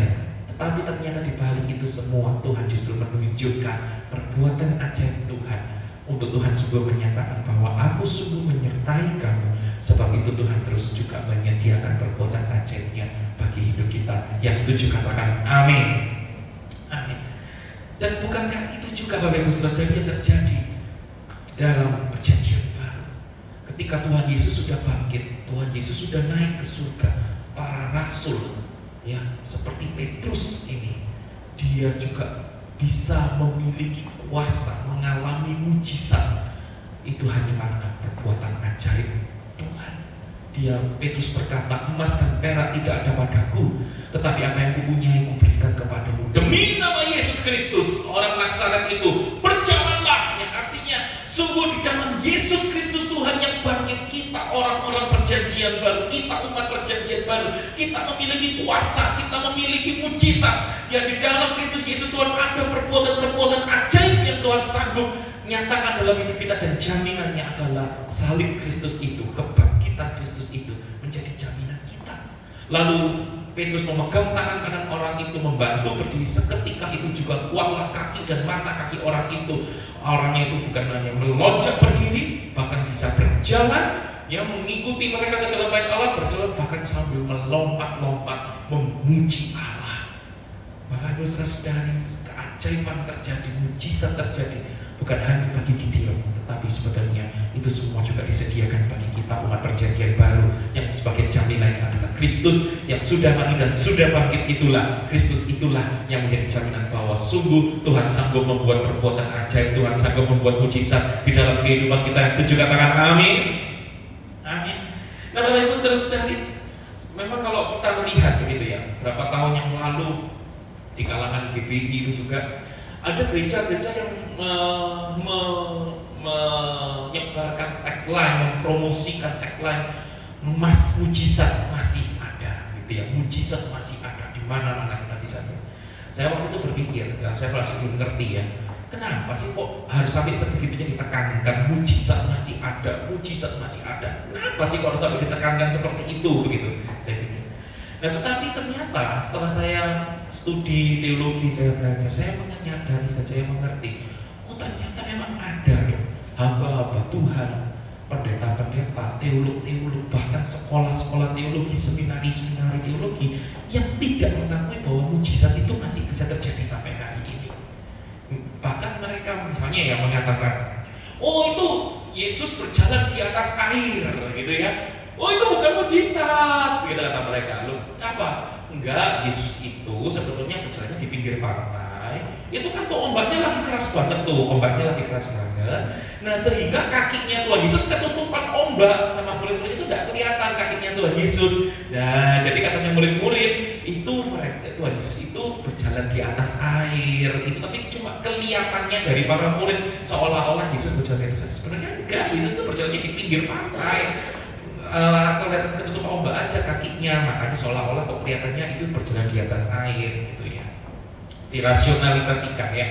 Tetapi ternyata di balik itu semua Tuhan justru menunjukkan perbuatan ajaib Tuhan. Untuk Tuhan sungguh menyatakan bahwa aku sungguh menyertai kamu. Sebab itu Tuhan terus juga menyediakan perbuatan ajaibnya bagi hidup kita. Yang setuju katakan amin. Amin. Dan bukankah itu juga Bapak Ibu Saudara yang terjadi dalam perjanjian baru? Ketika Tuhan Yesus sudah bangkit, Tuhan Yesus sudah naik ke surga, para rasul ya seperti Petrus ini, dia juga bisa memiliki kuasa, mengalami mujizat. Itu hanya karena perbuatan ajaib Tuhan. Petrus berkata, emas dan perak tidak ada padaku, tetapi apa yang kupunyai kuberikan kepadamu. Demi nama Yesus Kristus, orang Nazaret itu, berjalanlah. Yang artinya sungguh di dalam Yesus Kristus Tuhan yang bangkit, kita orang-orang perjanjian baru, kita umat perjanjian baru, kita memiliki kuasa, kita memiliki mujizat. Ya di dalam Kristus Yesus Tuhan ada perbuatan-perbuatan ajaib yang Tuhan sanggup nyatakan dalam hidup kita, dan jaminannya adalah salib Kristus itu, kebangkitan Kristus itu menjadi jaminan kita. Lalu Petrus memegang tangan kanan orang itu, membantu berdiri. Seketika itu juga kuatlah kaki dan mata kaki orang itu. Orangnya itu bukan hanya melonjak berdiri, bahkan bisa berjalan, yang mengikuti mereka ke dalam bait Allah, berjalan bahkan sambil melompat-lompat memuji Allah. Bapak Ibu Saudara-saudari, keajaiban terjadi, mujizat terjadi, bukan hanya bagi Gideon, Tapi sebenarnya itu semua juga disediakan bagi kita umat perjanjian baru, yang sebagai jaminannya adalah Kristus yang sudah mati dan sudah bangkit. Itulah Kristus, itulah yang menjadi jaminan bahwa sungguh Tuhan sanggup membuat perbuatan ajaib, Tuhan sanggup membuat mujizat di dalam kehidupan kita. Yang setuju katakan amin. Amin. Nah, Bapak Ibu saudara-saudari, memang kalau kita melihat begitu ya, berapa tahun yang lalu di kalangan GBI itu juga ada gereja-gereja yang menyebarkan tagline, mempromosikan tagline, mujizat masih ada, gitu ya, mujizat masih ada di mana-mana kita bisa. Saya waktu itu berpikir, dan saya masih belum ngerti ya, kenapa sih kok harus sampai sebegitunya ditekankan mujizat masih ada, mujizat masih ada? Kenapa sih kok harus sampai ditekankan seperti itu, begitu? Saya pikir. Nah, tetapi ternyata setelah saya studi teologi, saya belajar, saya menyadari, saya mengerti, oh ternyata memang ada hamba-hamba Tuhan, pendeta-pendeta, teolog-teolog, bahkan sekolah-sekolah teologi, seminari-seminari teologi yang tidak mengakui bahwa mujizat itu masih bisa terjadi sampai hari ini. Bahkan mereka misalnya yang mengatakan, oh itu Yesus berjalan di atas air, gitu ya. Oh itu bukan mujizat, gitu kata mereka. Loh, apa? Enggak, Yesus itu sebetulnya berjalannya di pinggir pantai. Itu kan tuh ombaknya lagi keras banget tuh, ombaknya lagi keras banget. Nah sehingga kakinya Tuhan Yesus ketutupan ombak, sama murid-murid itu tidak kelihatan kakinya Tuhan Yesus. Nah jadi katanya murid-murid itu Tuhan Yesus itu berjalan di atas air. Itu tapi cuma kelihatannya dari para murid seolah-olah Yesus berjalan di atas. Sebenarnya enggak, Yesus itu berjalannya di pinggir pantai. Kelihatan ketutup ombak aja kakinya, makanya seolah-olah kok kelihatannya itu berjalan di atas air gitu ya. Dirasionalisasikan ya.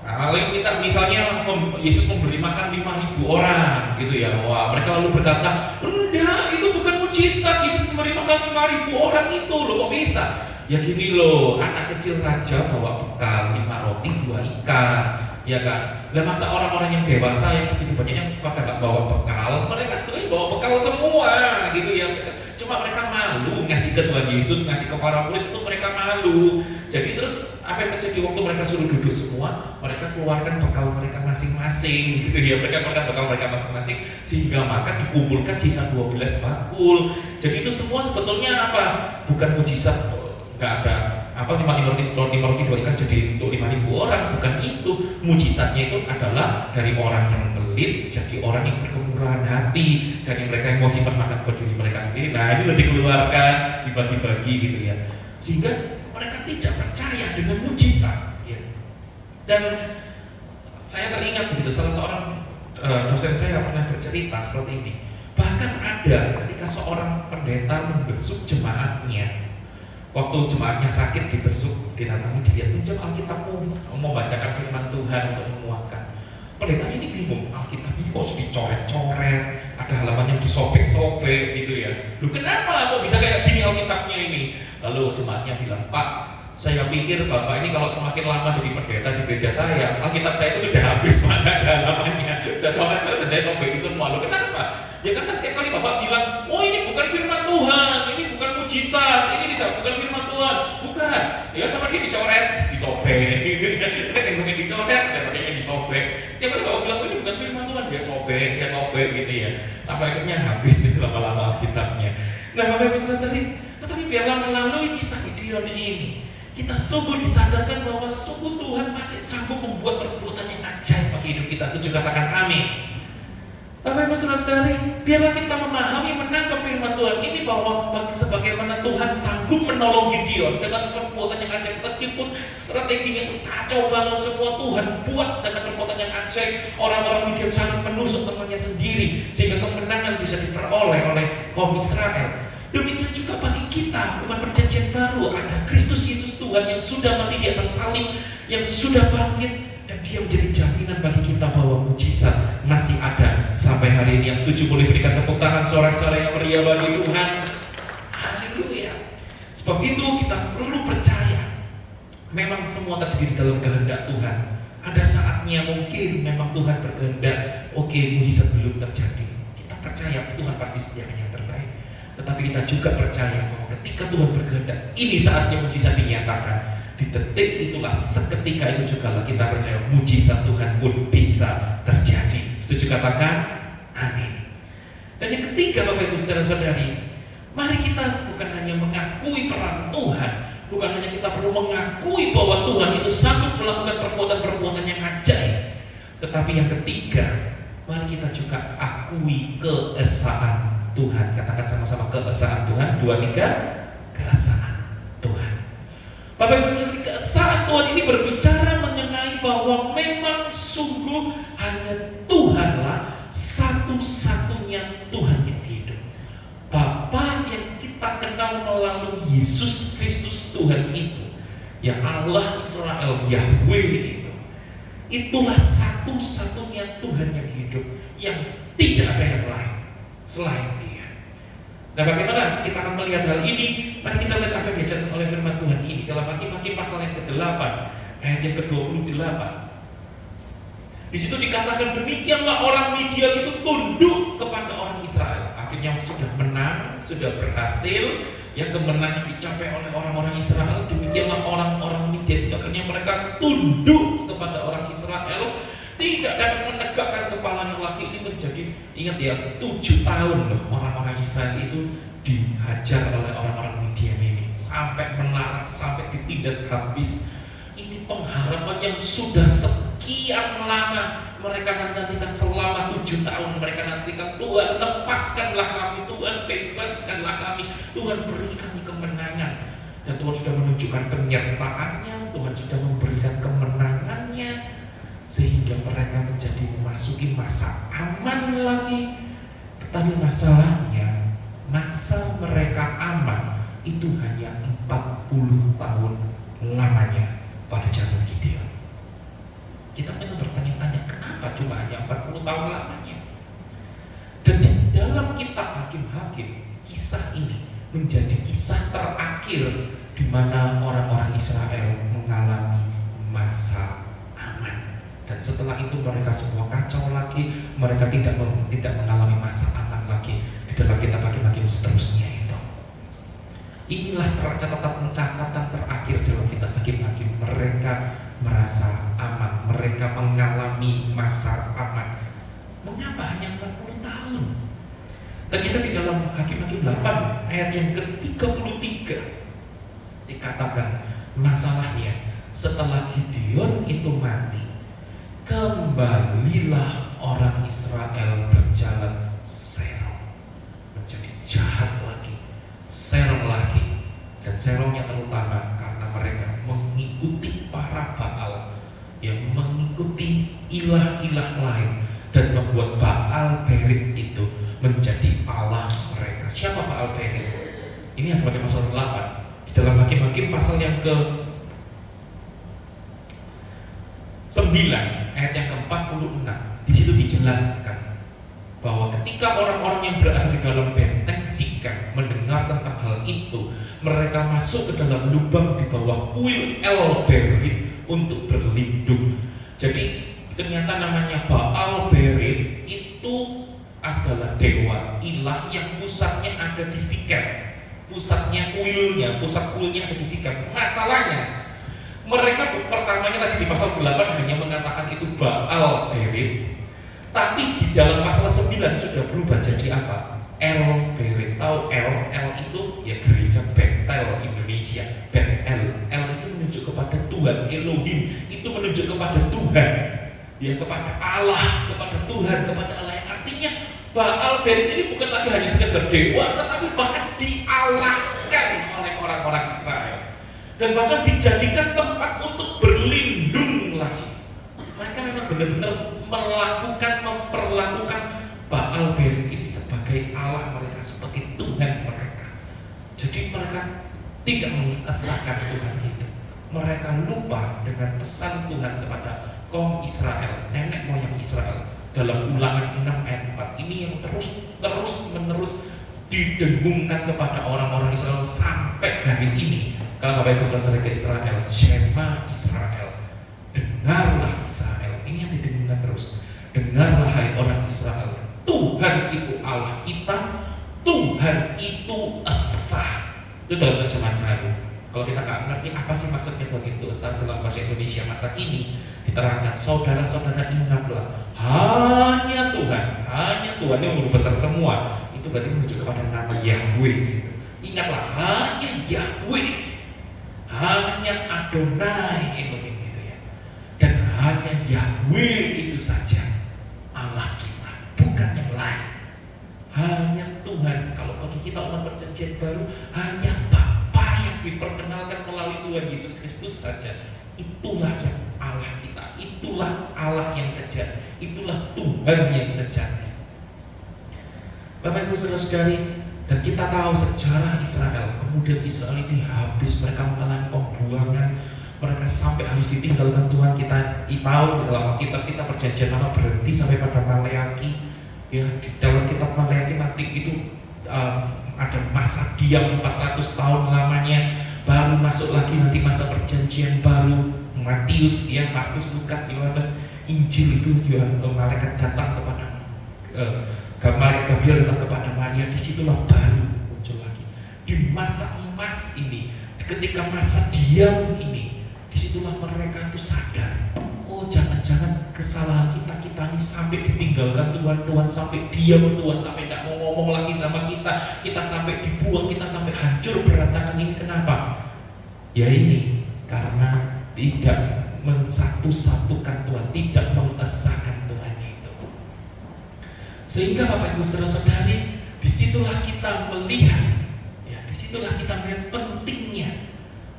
Lalu kita misalnya Yesus memberi makan 5.000 orang gitu ya. Wah, mereka lalu berkata, enggak, itu bukan mujizat, Yesus memberi makan 5.000 orang itu loh, kok bisa? Ya gini loh, anak kecil saja bawa bekal 5 roti 2 ikan, ya kan? Lah masa orang-orang yang dewasa yang segitu banyaknya pada nggak bawa bekal? Mereka sebetulnya bawa bekal semua, gitu ya. Cuma mereka malu ngasih ke Tuhan Yesus, ngasih ke para murid itu mereka malu. Jadi terus apa yang terjadi waktu mereka suruh duduk semua? Mereka keluarkan bekal mereka masing-masing, gitu ya. Mereka keluarkan bekal mereka masing-masing sehingga makan dikumpulkan sisa 12 bakul. Jadi itu semua sebetulnya apa? Bukan mujizat, nggak ada apa 5 roti 2 ikan jadi untuk 5.000 orang, bukan itu. Mujizatnya itu adalah dari orang yang pelit jadi orang yang berkemurahan hati, dari mereka yang mau simpan makan buat diri mereka sendiri. Nah ini udah dikeluarkan, dibagi-bagi gitu ya, sehingga mereka tidak percaya dengan mujizat gitu. Dan saya teringat begitu, salah seorang dosen saya pernah bercerita seperti ini. Bahkan ada ketika seorang pendeta membesuk jemaatnya. Waktu jemaatnya sakit dibesuk, didatangi, dilihat, pinjam Alkitabmu, mau bacakan firman Tuhan untuk menguatkan. Pendetanya ini bingung, Alkitabnya kok dicoret-coret, ada halaman yang disobek-sobek gitu ya. Loh kenapa kok bisa kayak gini Alkitabnya ini? Lalu jemaatnya bilang, Pak, saya pikir Bapak ini kalau semakin lama jadi pendeta di gereja saya, Alkitab saya itu sudah habis, mana ada halamannya, sudah coret-coret dan saya sobek semua. Loh kenapa? Ya karena setiap kali Bapak bilang, oh ini bukan firman Tuhan, ini bukan mujizat, ini bukan firman Tuhan, bukan. Ya sama dia dicoret, disobek, yang mungkin dicoret dan makanya disobek. Setiap kali Bapak bilang, oh ini bukan firman Tuhan, dia sobek gitu ya. Sampai akhirnya habis itu lama-lama Alkitabnya. Nah Bapak Ibu saudara, tetapi biarlah melalui kisah Gideon ini, kita sungguh disadarkan bahwa sungguh Tuhan masih sanggup membuat perbuatan yang ajaib bagi hidup kita. Setuju katakan amin. Bapak Ibu saudara-saudari, biarlah kita memahami, menangkap firman Tuhan ini bahwa sebagaimana Tuhan sanggup menolong Gideon dengan perbuatan yang ajaib, meskipun strateginya itu kacau balau semua, Tuhan buat dengan perbuatan yang ajaib. Orang-orang Midian saling menusuk temannya sendiri sehingga kemenangan bisa diperoleh oleh kaum Israel. Demikian juga bagi kita, umat perjanjian baru, ada Kristus Yesus Tuhan yang sudah mati di atas salib, yang sudah bangkit, dan dia menjadi jaminan bagi kita bahwa mujizat masih ada sampai hari ini. Yang setuju boleh berikan tepuk tangan sorak-sorai yang meriah bagi Tuhan. Haleluya. Sebab itu kita perlu percaya, memang semua terjadi di dalam kehendak Tuhan. Ada saatnya mungkin memang Tuhan berkehendak, oke, mujizat belum terjadi. Kita percaya Tuhan pasti sediakan yang terbaik. Tetapi kita juga percaya bahwa ketika Tuhan berkehendak, ini saatnya mujizat dinyatakan. Di detik itulah, seketika itu juga lah kita percaya mujizat Tuhan pun bisa terjadi. Setuju katakan amin. Dan yang ketiga Bapak Ibu Saudara-saudari, mari kita bukan hanya mengakui peran Tuhan, bukan hanya kita perlu mengakui bahwa Tuhan itu sanggup melakukan perbuatan-perbuatan yang ajaib, tetapi yang ketiga, mari kita juga akui keesaan Tuhan. Katakan sama-sama, keesaan Tuhan. 2, 3, keesaan Tuhan. Bapak Ibu Saudara, keesaan Tuhan ini berbicara mengenai bahwa memang sungguh hanya Tuhanlah satu-satunya Tuhan yang hidup. Bapa yang kita kenal melalui Yesus Kristus Tuhan itu, yang Allah Israel Yahweh itu, itulah satu-satunya Tuhan yang hidup, yang tidak ada yang lain selain Dia. Nah, bagaimana kita akan melihat hal ini? Mari kita lihat apa yang diajarkan oleh firman Tuhan ini dalam Hakim-Hakim pasal yang ke-8 ayat yang ke-28. Di situ dikatakan, demikianlah orang Midian itu tunduk kepada orang Israel. Akhirnya sudah menang, sudah berhasil, ya, kemenangan dicapai oleh orang-orang Israel. Demikianlah orang-orang Midian itu akhirnya mereka tunduk kepada orang Israel, tidak dapat menegakkan kepalanya lagi. Ini menjadi, ingat ya, 7 tahun loh orang-orang Israel itu dihajar oleh orang-orang Midian ini, sampai melarat, sampai ditindas habis. Ini pengharapan yang sudah sekian lama mereka nantikan, selama 7 tahun mereka nantikan. Tuhan, lepaskanlah kami, Tuhan bebaskanlah kami, Tuhan beri kami kemenangan. Dan Tuhan sudah menunjukkan penyertaannya, Tuhan sudah memberikan kemenangannya, sehingga mereka menjadi memasuki masa aman lagi. Tetapi masalahnya, masa mereka aman itu hanya 40 tahun lamanya pada zaman Gideon. Kita memang bertanya-tanya, kenapa cuma hanya 40 tahun lamanya? Dan di dalam kitab Hakim-Hakim, kisah ini menjadi kisah terakhir di mana orang-orang Israel mengalami masa aman. Dan setelah itu mereka semua kacau lagi, mereka tidak mengalami masa aman lagi. Di dalam kitab Hakim-Hakim seterusnya itu, inilah catatan terakhir dalam kitab Hakim-Hakim. Mereka merasa aman, mereka mengalami masa aman. Mengapa hanya 40 tahun? Ternyata di dalam Hakim-Hakim 8 ayat yang ke-33 dikatakan, masalahnya setelah Gideon itu mati, kembalilah orang Israel berjalan serong, menjadi jahat lagi, serong lagi. Dan serongnya terutama karena mereka mengikuti para Baal, yang mengikuti ilah-ilah lain, dan membuat Baal Berit itu menjadi Allah mereka. Siapa Baal Berit? Ini yang Hakim pasal 8. Di dalam Hakim-Hakim pasal yang ke-9 ayat yang ke-46, di situ dijelaskan bahwa ketika orang-orang yang berada di dalam benteng Sikem mendengar tentang hal itu, mereka masuk ke dalam lubang di bawah kuil El Berit untuk berlindung. Jadi ternyata namanya Baal Berit itu adalah dewa ilah yang pusatnya ada di Sikem. Pusat kuilnya ada di Sikem. Masalahnya, mereka pertamanya tadi di pasal 8 hanya mengatakan itu Baal Berit, tapi di dalam pasal 9 sudah berubah jadi apa? El Berit. Tahu El itu ya gereja Betel Indonesia. Betel, El itu menunjuk kepada Tuhan. Elohim itu menunjuk kepada Tuhan, ya, kepada Allah, kepada Tuhan, kepada Allah. Yang artinya Baal Berit ini bukan lagi hanya sekedar dewa, tetapi bahkan dialahkan oleh orang-orang Israel, dan bahkan dijadikan tempat untuk berlindung lagi. Mereka memang benar-benar memperlakukan Baal Berit ini sebagai Allah mereka, sebagai Tuhan mereka. Jadi mereka tidak mengesahkan Tuhan itu. Mereka lupa dengan pesan Tuhan kepada kaum Israel, nenek moyang Israel, dalam Ulangan 6 ayat 4. Ini yang terus menerus didengungkan kepada orang-orang Israel sampai hari ini. Kalau Bapak Ibu saudara ke Israel, Shema Israel, dengarlah Israel. Ini yang didengungkan terus. Dengarlah hai orang Israel, Tuhan itu Allah kita, Tuhan itu esa. Itu dalam terjemahan baru. Kalau kita nggak ngerti apa sih maksudnya begitu esa dalam bahasa Indonesia masa kini, diterangkan, saudara-saudara ingatlah, hanya Tuhan yang huruf besar semua, itu berarti menunjuk kepada nama Yahweh gitu. Ingatlah, hanya Yahweh, hanya Adonai Elohim gitu ya. Dan hanya Yahweh itu saja Allah kita, bukan yang lain. Hanya Tuhan. Kalau bagi kita umat perjanjian baru, hanya Bapa yang diperkenalkan melalui Tuhan Yesus Kristus saja. Itulah yang Allah kita, itulah Allah yang sejati, itulah Tuhan yang sejati. Bapak Ibu saudara-saudari, dan kita tahu sejarah Israel, kemudian Israel ini habis, mereka mengalami pembuangan, mereka sampai harus ditinggalkan Tuhan. Kita tahu di dalam Alkitab kita perjanjian lama berhenti sampai pada Maleaki. Ya, di dalam kitab Maleaki nanti itu ada masa diam 400 tahun lamanya, baru masuk lagi nanti masa perjanjian baru. Matius, ya, Markus, Lukas, Yohanes, Injil itu malaikat datang kepada malaikat Gabriel datang kepada Maria. Disitulah baru muncul lagi. Di masa emas ini, ketika masa diam ini, disitulah mereka itu sadar, oh jangan-jangan kesalahan kita ini sampai ditinggalkan Tuhan sampai diam Tuhan, sampai tidak mau ngomong lagi sama kita sampai dibuang, kita sampai hancur berantakan. Ini kenapa? Ya ini karena tidak mensatu-satukan Tuhan, tidak mengesahkan Tuhan itu. Sehingga Bapak Ibu saudara-saudari, disitulah kita melihat, ya, disitulah kita melihat pentingnya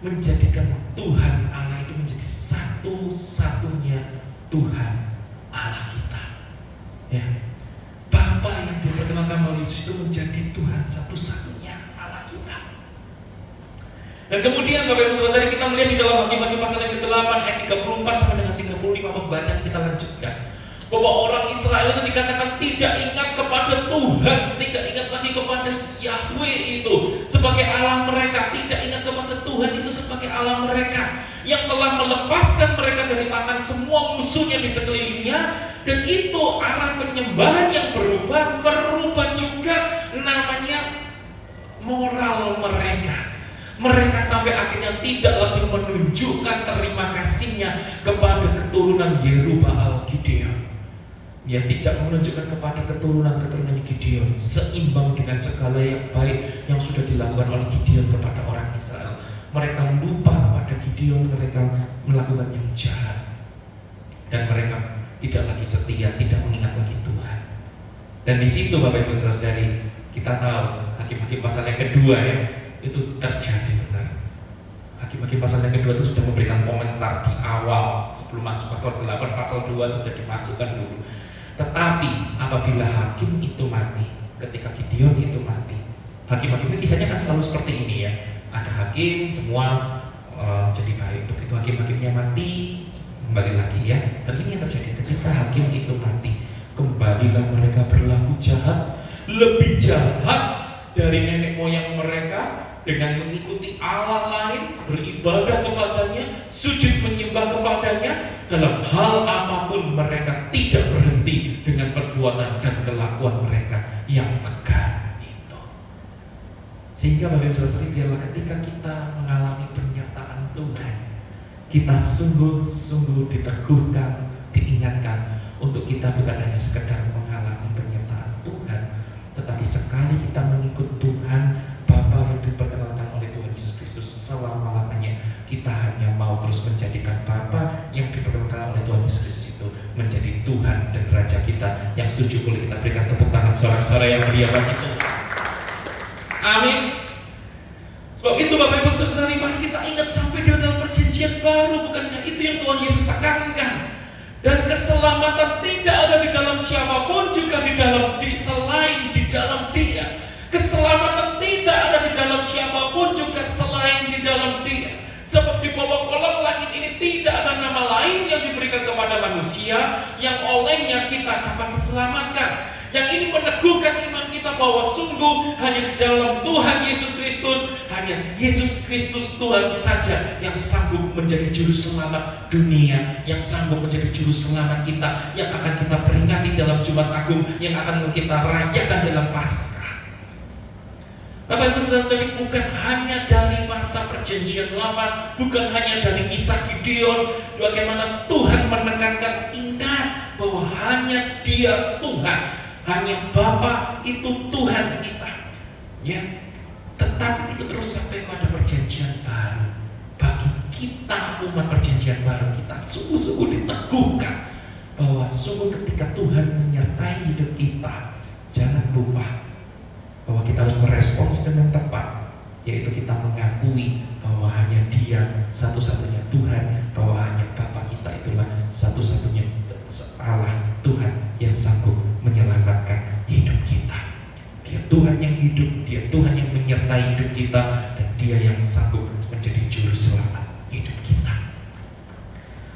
menjadikan Tuhan Allah itu menjadi satu-satunya Tuhan Allah kita. Ya, Bapa yang diperkenalkan melalui Yesus itu menjadi Tuhan satu-satunya Allah kita. Dan kemudian Bapak Ibu saudara, kita melihat di dalam Hakim-Hakim pasal yang ke-8 ayat 34 sampai dengan 35 pembacaan kita lanjutkan, bahwa orang Israel itu dikatakan tidak ingat kepada Tuhan, tidak ingat lagi kepada Yahweh itu sebagai Allah mereka, tidak ingat kepada Tuhan itu sebagai Allah mereka yang telah melepaskan mereka dari tangan semua musuhnya di sekelilingnya. Dan itu arah penyembahan yang merubah juga namanya moral mereka. Mereka sampai akhirnya tidak lagi menunjukkan terima kasihnya kepada keturunan Yerubbaal Gideon. Ya, tidak menunjukkan kepada keturunan Gideon seimbang dengan segala yang baik yang sudah dilakukan oleh Gideon kepada orang Israel. Mereka lupa kepada Gideon, mereka melakukan yang jahat, dan mereka tidak lagi setia, tidak mengingat lagi Tuhan. Dan di situ Bapak Ibu saudara-saudari, kita tahu Hakim-Hakim pasal yang kedua ya, itu terjadi benar. Hakim-Hakim pasal yang kedua itu sudah memberikan komentar di awal sebelum masuk pasal 8, pasal 2 itu sudah dimasukkan dulu. Tetapi apabila hakim itu mati, ketika Gideon itu mati, hakim-hakim ini kisahnya kan selalu seperti ini ya. Ada hakim semua jadi baik, begitu hakim-hakimnya mati kembali lagi ya. Dan ini yang terjadi ketika hakim itu mati, kembalilah mereka berlaku jahat, lebih jahat dari nenek moyang mereka, dengan mengikuti Allah lain, beribadah kepadanya, sujud menyembah kepadanya. Dalam hal apapun mereka tidak berhenti dengan perbuatan dan kelakuan mereka yang tegar itu. Sehingga Bapak Ibu saudara, biarlah ketika kita mengalami penyertaan Tuhan, kita sungguh-sungguh diteguhkan, diingatkan untuk kita bukan hanya sekedar mengalami penyertaan Tuhan, tetapi sekali kita mengikut Tuhan Bapa yang diperkenalkan oleh Tuhan Yesus Kristus selama-lamanya, kita hanya mau terus menjadikan Bapa yang diperkenalkan oleh Tuhan Yesus Kristus itu menjadi Tuhan dan Raja kita. Yang setuju boleh kita berikan tepuk tangan sorak-sorai yang meriah bagi Tuhan. Amin. Sebab itu Bapak Ibu saudara, mari kita ingat sampai di dalam perjanjian baru, bukannya itu yang Tuhan Yesus tekankan. Dan keselamatan tidak ada di dalam siapapun, juga selain di dalam Dia. Keselamatan tidak ada di dalam siapapun, juga selain di dalam Dia. Sebab di bawah kolong langit ini tidak ada nama lain yang diberikan kepada manusia yang olehnya kita dapat diselamatkan. Yang ini meneguhkan iman kita bahwa sungguh hanya di dalam Tuhan Yesus Kristus, hanya Yesus Kristus Tuhan saja yang sanggup menjadi juru selamat dunia, yang sanggup menjadi juru selamat kita, yang akan kita peringati dalam Jumat Agung, yang akan kita rayakan dalam Paskah. Bapak Ibu Saudara-saudari, bukan hanya dari masa perjanjian lama, bukan hanya dari kisah Gideon, bagaimana Tuhan menekankan, ingat bahwa hanya Dia Tuhan, hanya Bapa itu Tuhan kita. Ya, tetapi itu terus sampai pada perjanjian baru. Bagi kita umat perjanjian baru, kita sungguh-sungguh diteguhkan bahwa sungguh ketika Tuhan menyertai hidup kita, jangan lupa bahwa kita harus merespons dengan tepat, yaitu kita mengakui bahwa hanya Dia satu-satunya Tuhan, bahwa hanya Bapa kita itulah satu-satunya Allah Tuhan yang sanggup menyelamatkan hidup kita. Dia Tuhan yang hidup, Dia Tuhan yang menyertai hidup kita, dan Dia yang sanggup menjadi juru selamat hidup kita.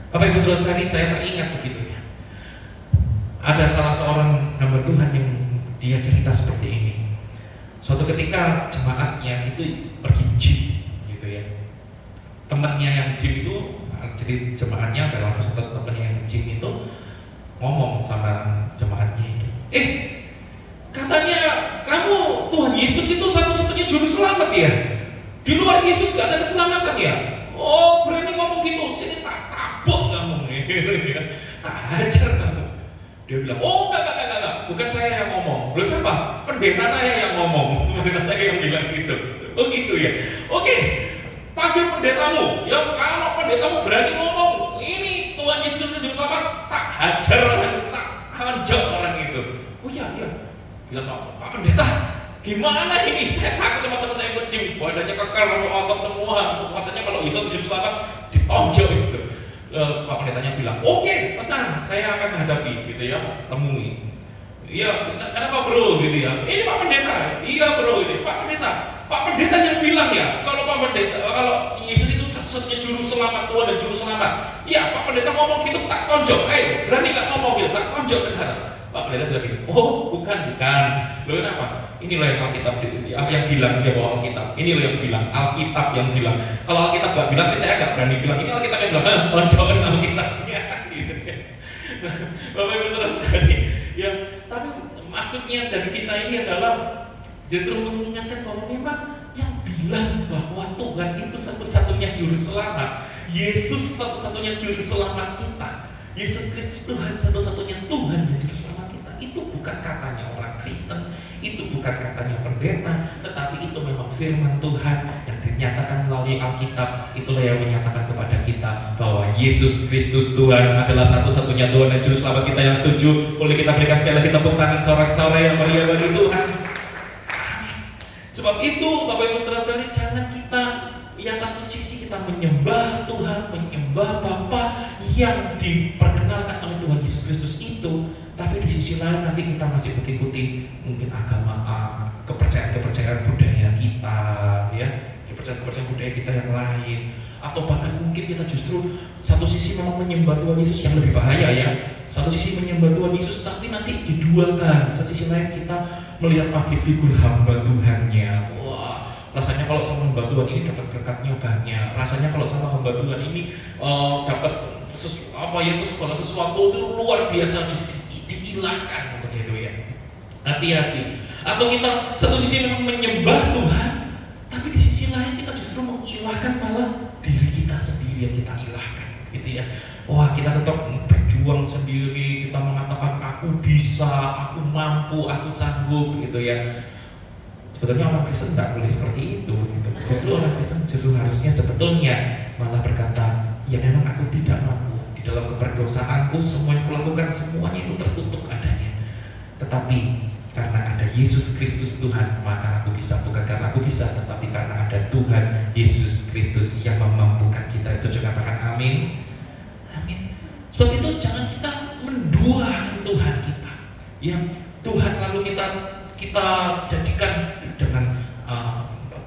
Bapak Ibu Saudara-saudari, saya teringat begitu ya. Ada salah seorang hamba Tuhan yang dia cerita seperti ini. Suatu ketika jemaatnya itu pergi gym gitu ya. Temannya yang gym itu, jadi jemaatnya adalah satu temannya yang gym itu ngomong sama jemaatnya itu, katanya kamu Tuhan Yesus itu satu-satunya juru selamat ya. Di luar Yesus gak ada keselamatan ya. Oh, berani ngomong gitu, sini tak tabok kamu gitu ya. Tak hajar kamu. Dia bilang, oh enggak, bukan saya yang ngomong. Terus apa? Pendeta saya yang ngomong. Pendeta saya yang bilang gitu. Oh gitu ya. Oke, panggil pendetamu. Ya kalau pendetamu berani ngomong, ini Tuhan Yesus juru selamat, tak hajar orang, tak hajar orang itu. Oh iya. Bilang, Pak Pendeta, gimana ini? Saya takut teman-teman saya ngejim, badannya kekal, otot semua. Katanya kalau Yesus juru selamat, ditonjok gitu. Pak Pendetanya bilang, oke, tenang, saya akan hadapi gitu ya, temui. Iya, kenapa bro gitu ya? Ini Pak Pendeta, iya bro ini Pak Pendeta yang bilang ya, kalau Yesus itu satu-satunya juru selamat, Tuhan dan juru selamat. Iya, Pak Pendeta ngomong gitu, tak tonjok. Berani nggak ngomong gitu, tak tonjok sekarang. Pak Pendeta bilang gini, oh bukan. Loh kenapa? Ini loh yang Alkitab yang bilang, dia bawa Alkitab. Ini loh yang bilang, Alkitab yang bilang. Kalau Alkitab gak bilang sih saya gak berani bilang. Ini Alkitab yang bilang, tonjokin Alkitabnya gitu ya. Bapak Ibu Saudara-saudari, ya, tapi maksudnya dari kisah ini adalah justru mengingatkan bahwa memang yang bilang bahwa Tuhan itu satu-satunya juru selamat, Yesus satu-satunya juru selamat kita, Yesus Kristus Tuhan satu-satunya Tuhan dan juru selamat kita, itu bukan katanya orang Kristen, itu bukan katanya pendeta, tetapi itu memang firman Tuhan yang dinyatakan melalui Alkitab. Itulah yang menyatakan kepada kita bahwa Yesus Kristus Tuhan adalah satu-satunya Tuhan dan juru selamat kita. Yang setuju, boleh kita berikan sekali lagi tepuk tangan sorak-sorai yang meriah bagi Tuhan. Amin. Sebab itu Bapak Ibu Saudara-saudari, jangan kita ya satu sisi kita menyembah Tuhan, menyembah Bapa yang diperkenalkan oleh Tuhan Yesus Kristus itu, tapi di sisi lain nanti kita masih mengikuti mungkin agama A, kepercayaan budaya kita, ya, kepercayaan budaya kita yang lain, atau bahkan mungkin kita justru satu sisi memang menyembah Tuhan Yesus yang lebih bahaya ya, satu sisi menyembah Tuhan Yesus tapi nanti diduakan, satu sisi lain kita melihat public figure hamba Tuhannya. Wah, rasanya kalau sama hamba Tuhan ini dapat berkatnya banyak, rasanya kalau sama hamba Tuhan ini dapat segala sesuatu itu luar biasa, diilahkan begitu ya. Hati-hati. Atau kita satu sisi memang menyembah Tuhan, tapi di sisi lain kita justru mengilahkan malah diri kita sendiri yang kita ilahkan, gitu ya. Wah, kita tetap berjuang sendiri, kita mengatakan aku bisa, aku mampu, aku sanggup, gitu ya. Sebetulnya orang Kristen tidak boleh seperti itu, gitu. Justru orang Kristen justru harusnya sebetulnya malah berkata, ya memang aku tidak mampu. Di dalam keberdosaanku semua yang kulakukan semuanya itu tertutup adanya. Tetapi karena ada Yesus Kristus Tuhan, maka aku bisa. Bukan karena aku bisa, tetapi karena ada Tuhan Yesus Kristus yang memampukan kita. Setuju katakan amin? Amin. Sebab itu jangan kita menduakan Tuhan kita. Yang Tuhan lalu kita jadikan dengan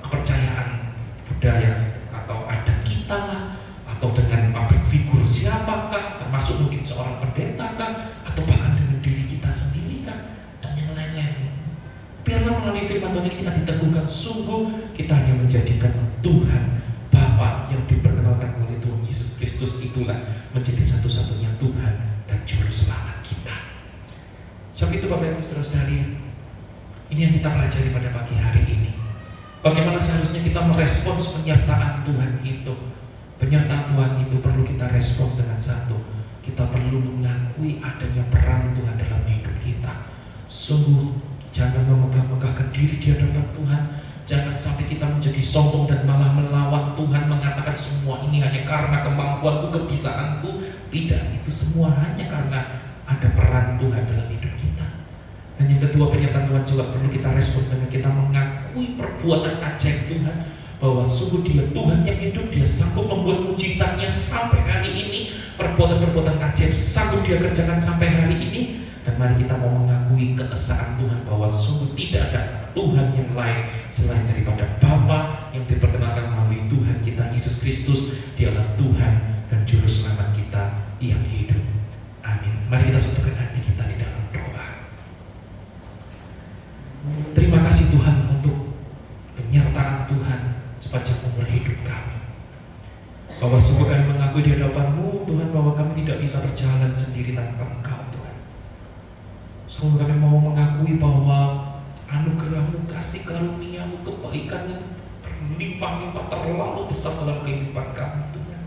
kepercayaan budaya atau adat kita lah, atau dengan public figure siapakah, termasuk mungkin seorang pendeta kah, atau bahkan dengan diri kita sendiri kah, dan yang lain-lain. Biarlah melalui firman Tuhan ini kita diteguhkan, sungguh kita hanya menjadikan Tuhan Bapa yang diperkenalkan oleh Tuhan Yesus Kristus itulah menjadi satu-satunya Tuhan dan juru selamat kita. Sebab itu Bapak Ibu Saudara-saudari, ini yang kita pelajari pada pagi hari ini. Bagaimana seharusnya kita merespons penyertaan Tuhan itu? Penyertaan Tuhan itu perlu kita respons dengan satu. Kita perlu mengakui adanya peran Tuhan dalam hidup kita. Sungguh jangan memegah-megahkan diri di hadapan Tuhan. Jangan sampai kita menjadi sombong dan malah melawan Tuhan, mengatakan semua ini hanya karena kemampuanku, kebisaanku. Tidak, itu semua hanya karena ada peran Tuhan dalam hidup kita. Dan yang kedua, penyertaan Tuhan juga perlu kita respon dengan kita mengakui perbuatan ajaib Tuhan, bahwa sungguh Dia Tuhan yang hidup, Dia sanggup membuat mujizatnya sampai hari ini. Perbuatan-perbuatan ajaib sanggup Dia kerjakan sampai hari ini. Dan mari kita mau mengakui keesaan Tuhan, bahwa sungguh tidak ada Tuhan yang lain selain daripada Bapa yang diperkenalkan melalui Tuhan kita Yesus Kristus. Dialah Tuhan dan Juru Selamat kita yang hidup. Amin. Mari kita satukan hati kita di dalam doa. Terima kasih Tuhan untuk penyertaan Tuhan sepanjang umur hidup kami. Bahwa sungguh kami mengakui di hadapan-Mu Tuhan, bahwa kami tidak bisa berjalan sendiri tanpa Engkau Tuhan. Sungguh kami mau mengakui bahwa anugerah-Mu, kasih karunia-Mu, kebaikan-Mu berlimpah-limpah terlalu besar dalam kehidupan kami Tuhan.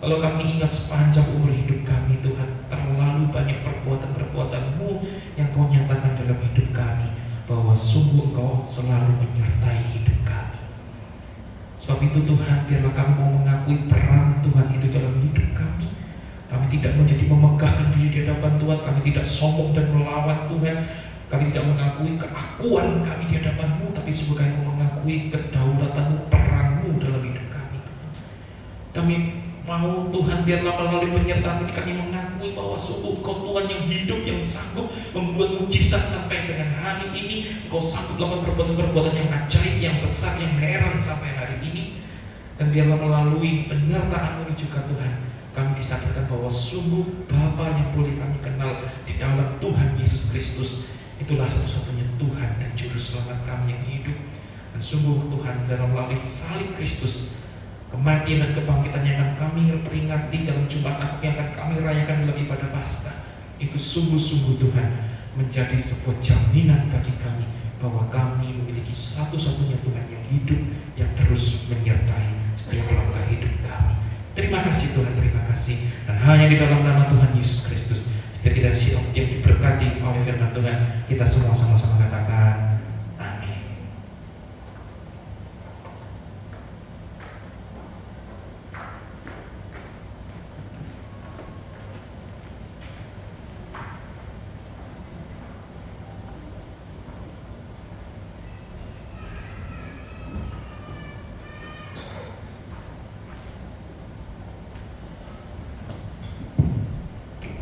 Kalau kami ingat sepanjang umur hidup kami Tuhan, terlalu banyak perbuatan-perbuatan-Mu yang Kau nyatakan dalam hidup kami, bahwa sungguh Engkau selalu menyertai hidup kami. Sebab itu Tuhan, biarlah kami mau mengakui peran Tuhan itu dalam hidup kami. Kami tidak menjadi memegahkan diri di hadapan Tuhan. Kami tidak sombong dan melawan Tuhan. Kami tidak mengakui keakuan kami di hadapan-Mu, tapi sungguh kami mau mengakui kedaulatan-Mu, peran-Mu dalam hidup kami Tuhan. Kami mau Tuhan, biarlah melalui penyertaan ini kami mengakui bahwa sungguh Engkau Tuhan yang hidup, yang sanggup membuat mujizat sampai dengan hari ini. Engkau sanggup melakukan perbuatan-perbuatan yang ajaib, yang besar, yang heran sampai hari ini. Dan biarlah melalui penyertaan-Mu juga Tuhan, kami disadarkan bahwa sungguh Bapa yang boleh kami kenal di dalam Tuhan Yesus Kristus, itulah satu-satunya Tuhan dan Juru Selamat kami yang hidup. Dan sungguh Tuhan, dalam melalui salib Kristus, kematian dan kebangkitan yang akan kami peringati dalam Jumat Agung yang akan kami rayakan dalam ibadah Paskah, itu sungguh-sungguh Tuhan menjadi sebuah jaminan bagi kami bahwa kami memiliki satu-satunya Tuhan yang hidup, yang terus menyertai setiap langkah hidup kami. Terima kasih Tuhan, terima kasih. Dan hanya di dalam nama Tuhan Yesus Kristus, setiap kita yang diberkati oleh firman Tuhan, kita semua sama-sama katakan amin.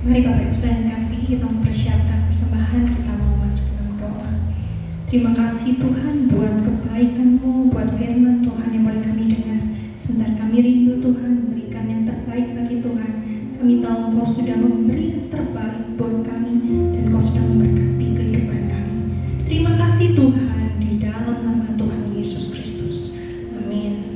Mari Bapak Ibu saudara yang kasih, kita mempersiapkan persembahan, kita mau masuk dalam doa. Terima kasih Tuhan buat kebaikan-Mu, buat firman Tuhan yang boleh kami dengar. Sebentar kami rindu Tuhan, berikan yang terbaik bagi Tuhan. Kami tahu Engkau sudah memberi yang terbaik buat kami, dan Engkau sudah memberkati kehidupan kami. Terima kasih Tuhan, di dalam nama Tuhan Yesus Kristus. Amin.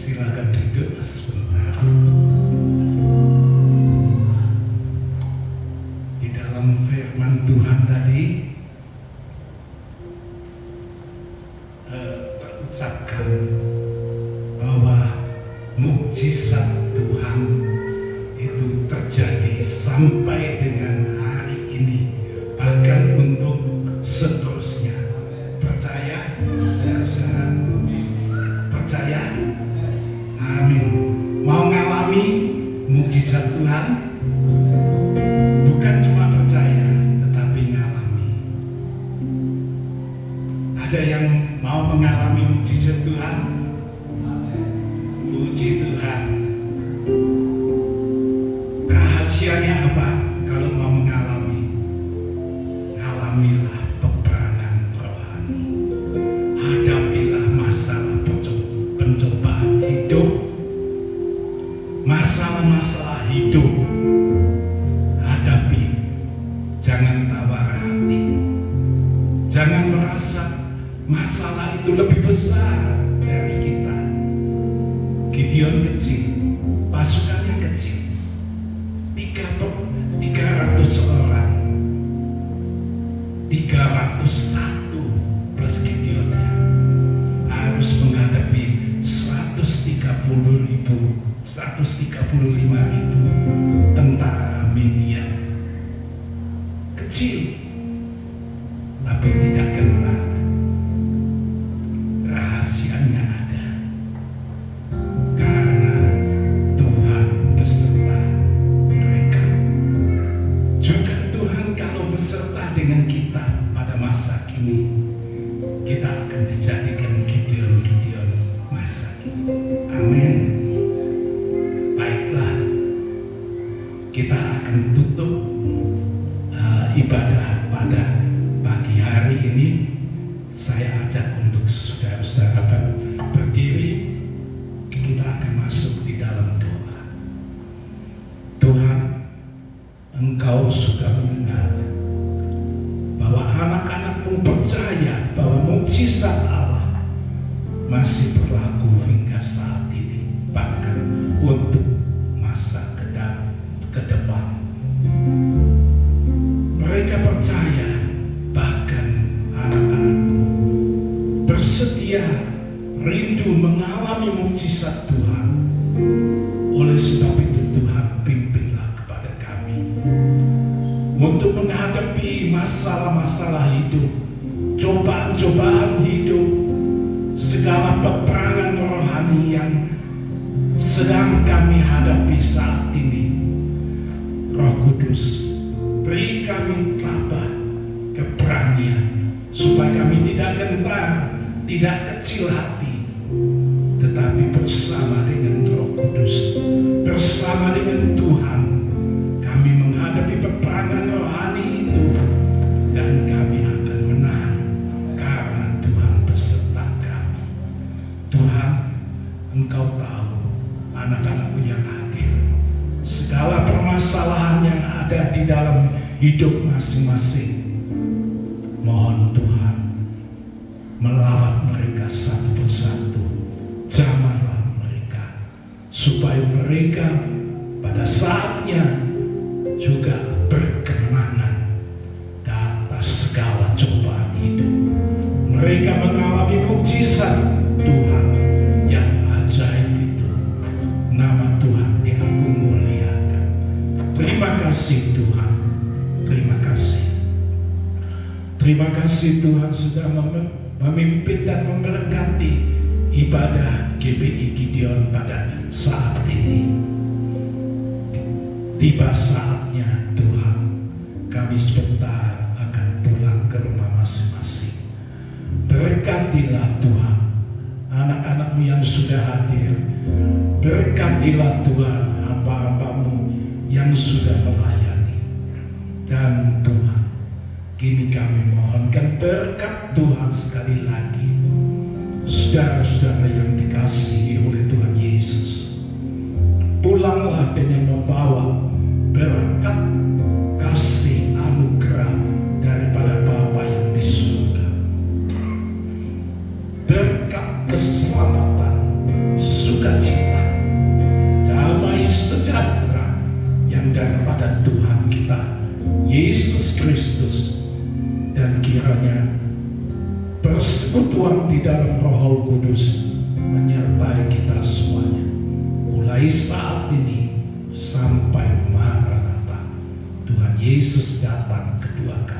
Silakan duduk sebentar. Di dalam firman Tuhan tadi terucapkan bahwa mukjizat Tuhan itu terjadi sampai dengan hari ini, bahkan untuk seterusnya. Percaya? Saudara-saudara? Percaya? Amin. Mau ngalami mukjizat Tuhan? Bukan cuma percaya, tetapi ngalami. Ada yang mau mengalami mukjizat Tuhan? Puji Tuhan. Rahasianya apa kalau mau mengalami? Alamilah peperangan rohani. Hadapilah masalah pencobaan hidup, masalah-masalah hidup. Hadapi, jangan tawar hati, jangan merasa masalah itu lebih besar dari kita. Gideon kecil, pasukannya kecil, 300 orang, 301 plus Gideonnya harus menghadapi 135.000 tentara Midian. Kecil, tapi tidak gentar. Rahasianya ada, karena Tuhan beserta mereka. Juga Tuhan kalau beserta dengan kita pada masa kini, kita akan dijadikan Gideon masa kini. Amin. Baiklah, kita akan tutup ibadah pada pagi hari ini. Saya ajak untuk saudara-saudara berdiri. Kita akan masuk di dalam doa. Tuhan, Engkau sudah mendengar bahwa anak-anak-Mu percaya bahwa mukjizat Allah masih berlaku hingga saat ini, bahkan untuk masa ke depan. Mereka percaya, bahkan anak-anak-Mu bersedia rindu mengalami mukjizat Tuhan. Oleh sebab itu Tuhan, pimpinlah kepada kami untuk menghadapi masalah-masalah hidup, cobaan-cobaan hidup, segala peperangan rohani yang sedang kami hadapi saat ini. Roh Kudus, beri kami tabah, keberanian, supaya kami tidak gentar, tidak kecil hati, tetapi bersama dengan Roh Kudus, bersama dengan Tuhan, kami menghadapi peperangan rohani itu, dan kami akan menang karena Tuhan beserta kami. Tuhan, Engkau tahu anak-anak-Mu yang hadir, segala permasalahan yang ada di dalam hidup masing-masing. Mohon Tuhan melawat mereka satu persatu, jamahlah mereka, supaya mereka pada saatnya juga berkemenangan di atas segala cobaan hidup. Mereka mengalami mukjizat Tuhan yang ajaib itu. Nama Tuhan aku muliakan. Terima kasih Tuhan, terima kasih. Terima kasih Tuhan sudah memimpin dan memberkati ibadah GBI Gideon pada saat ini. Tiba saatnya Tuhan, kami sebentar akan pulang ke rumah masing-masing. Berkatilah Tuhan anak-anak-Mu yang sudah hadir. Berkatilah Tuhan hamba-hamba-Mu yang sudah melayani. Dan Tuhan, kini kami mohonkan berkat Tuhan sekali lagi. Saudara-saudara yang dikasihi oleh Tuhan Yesus, pulanglah dengan membawa berkat, kasih, anugerah daripada Bapa yang di surga. Berkat keselamatan, sukacita, damai sejahtera yang daripada Tuhan kita Yesus Kristus, dan kiranya persekutuan di dalam Roh Kudus menyertai kita semuanya mulai saat ini sampai Maranatha, Tuhan Yesus datang kedua kali.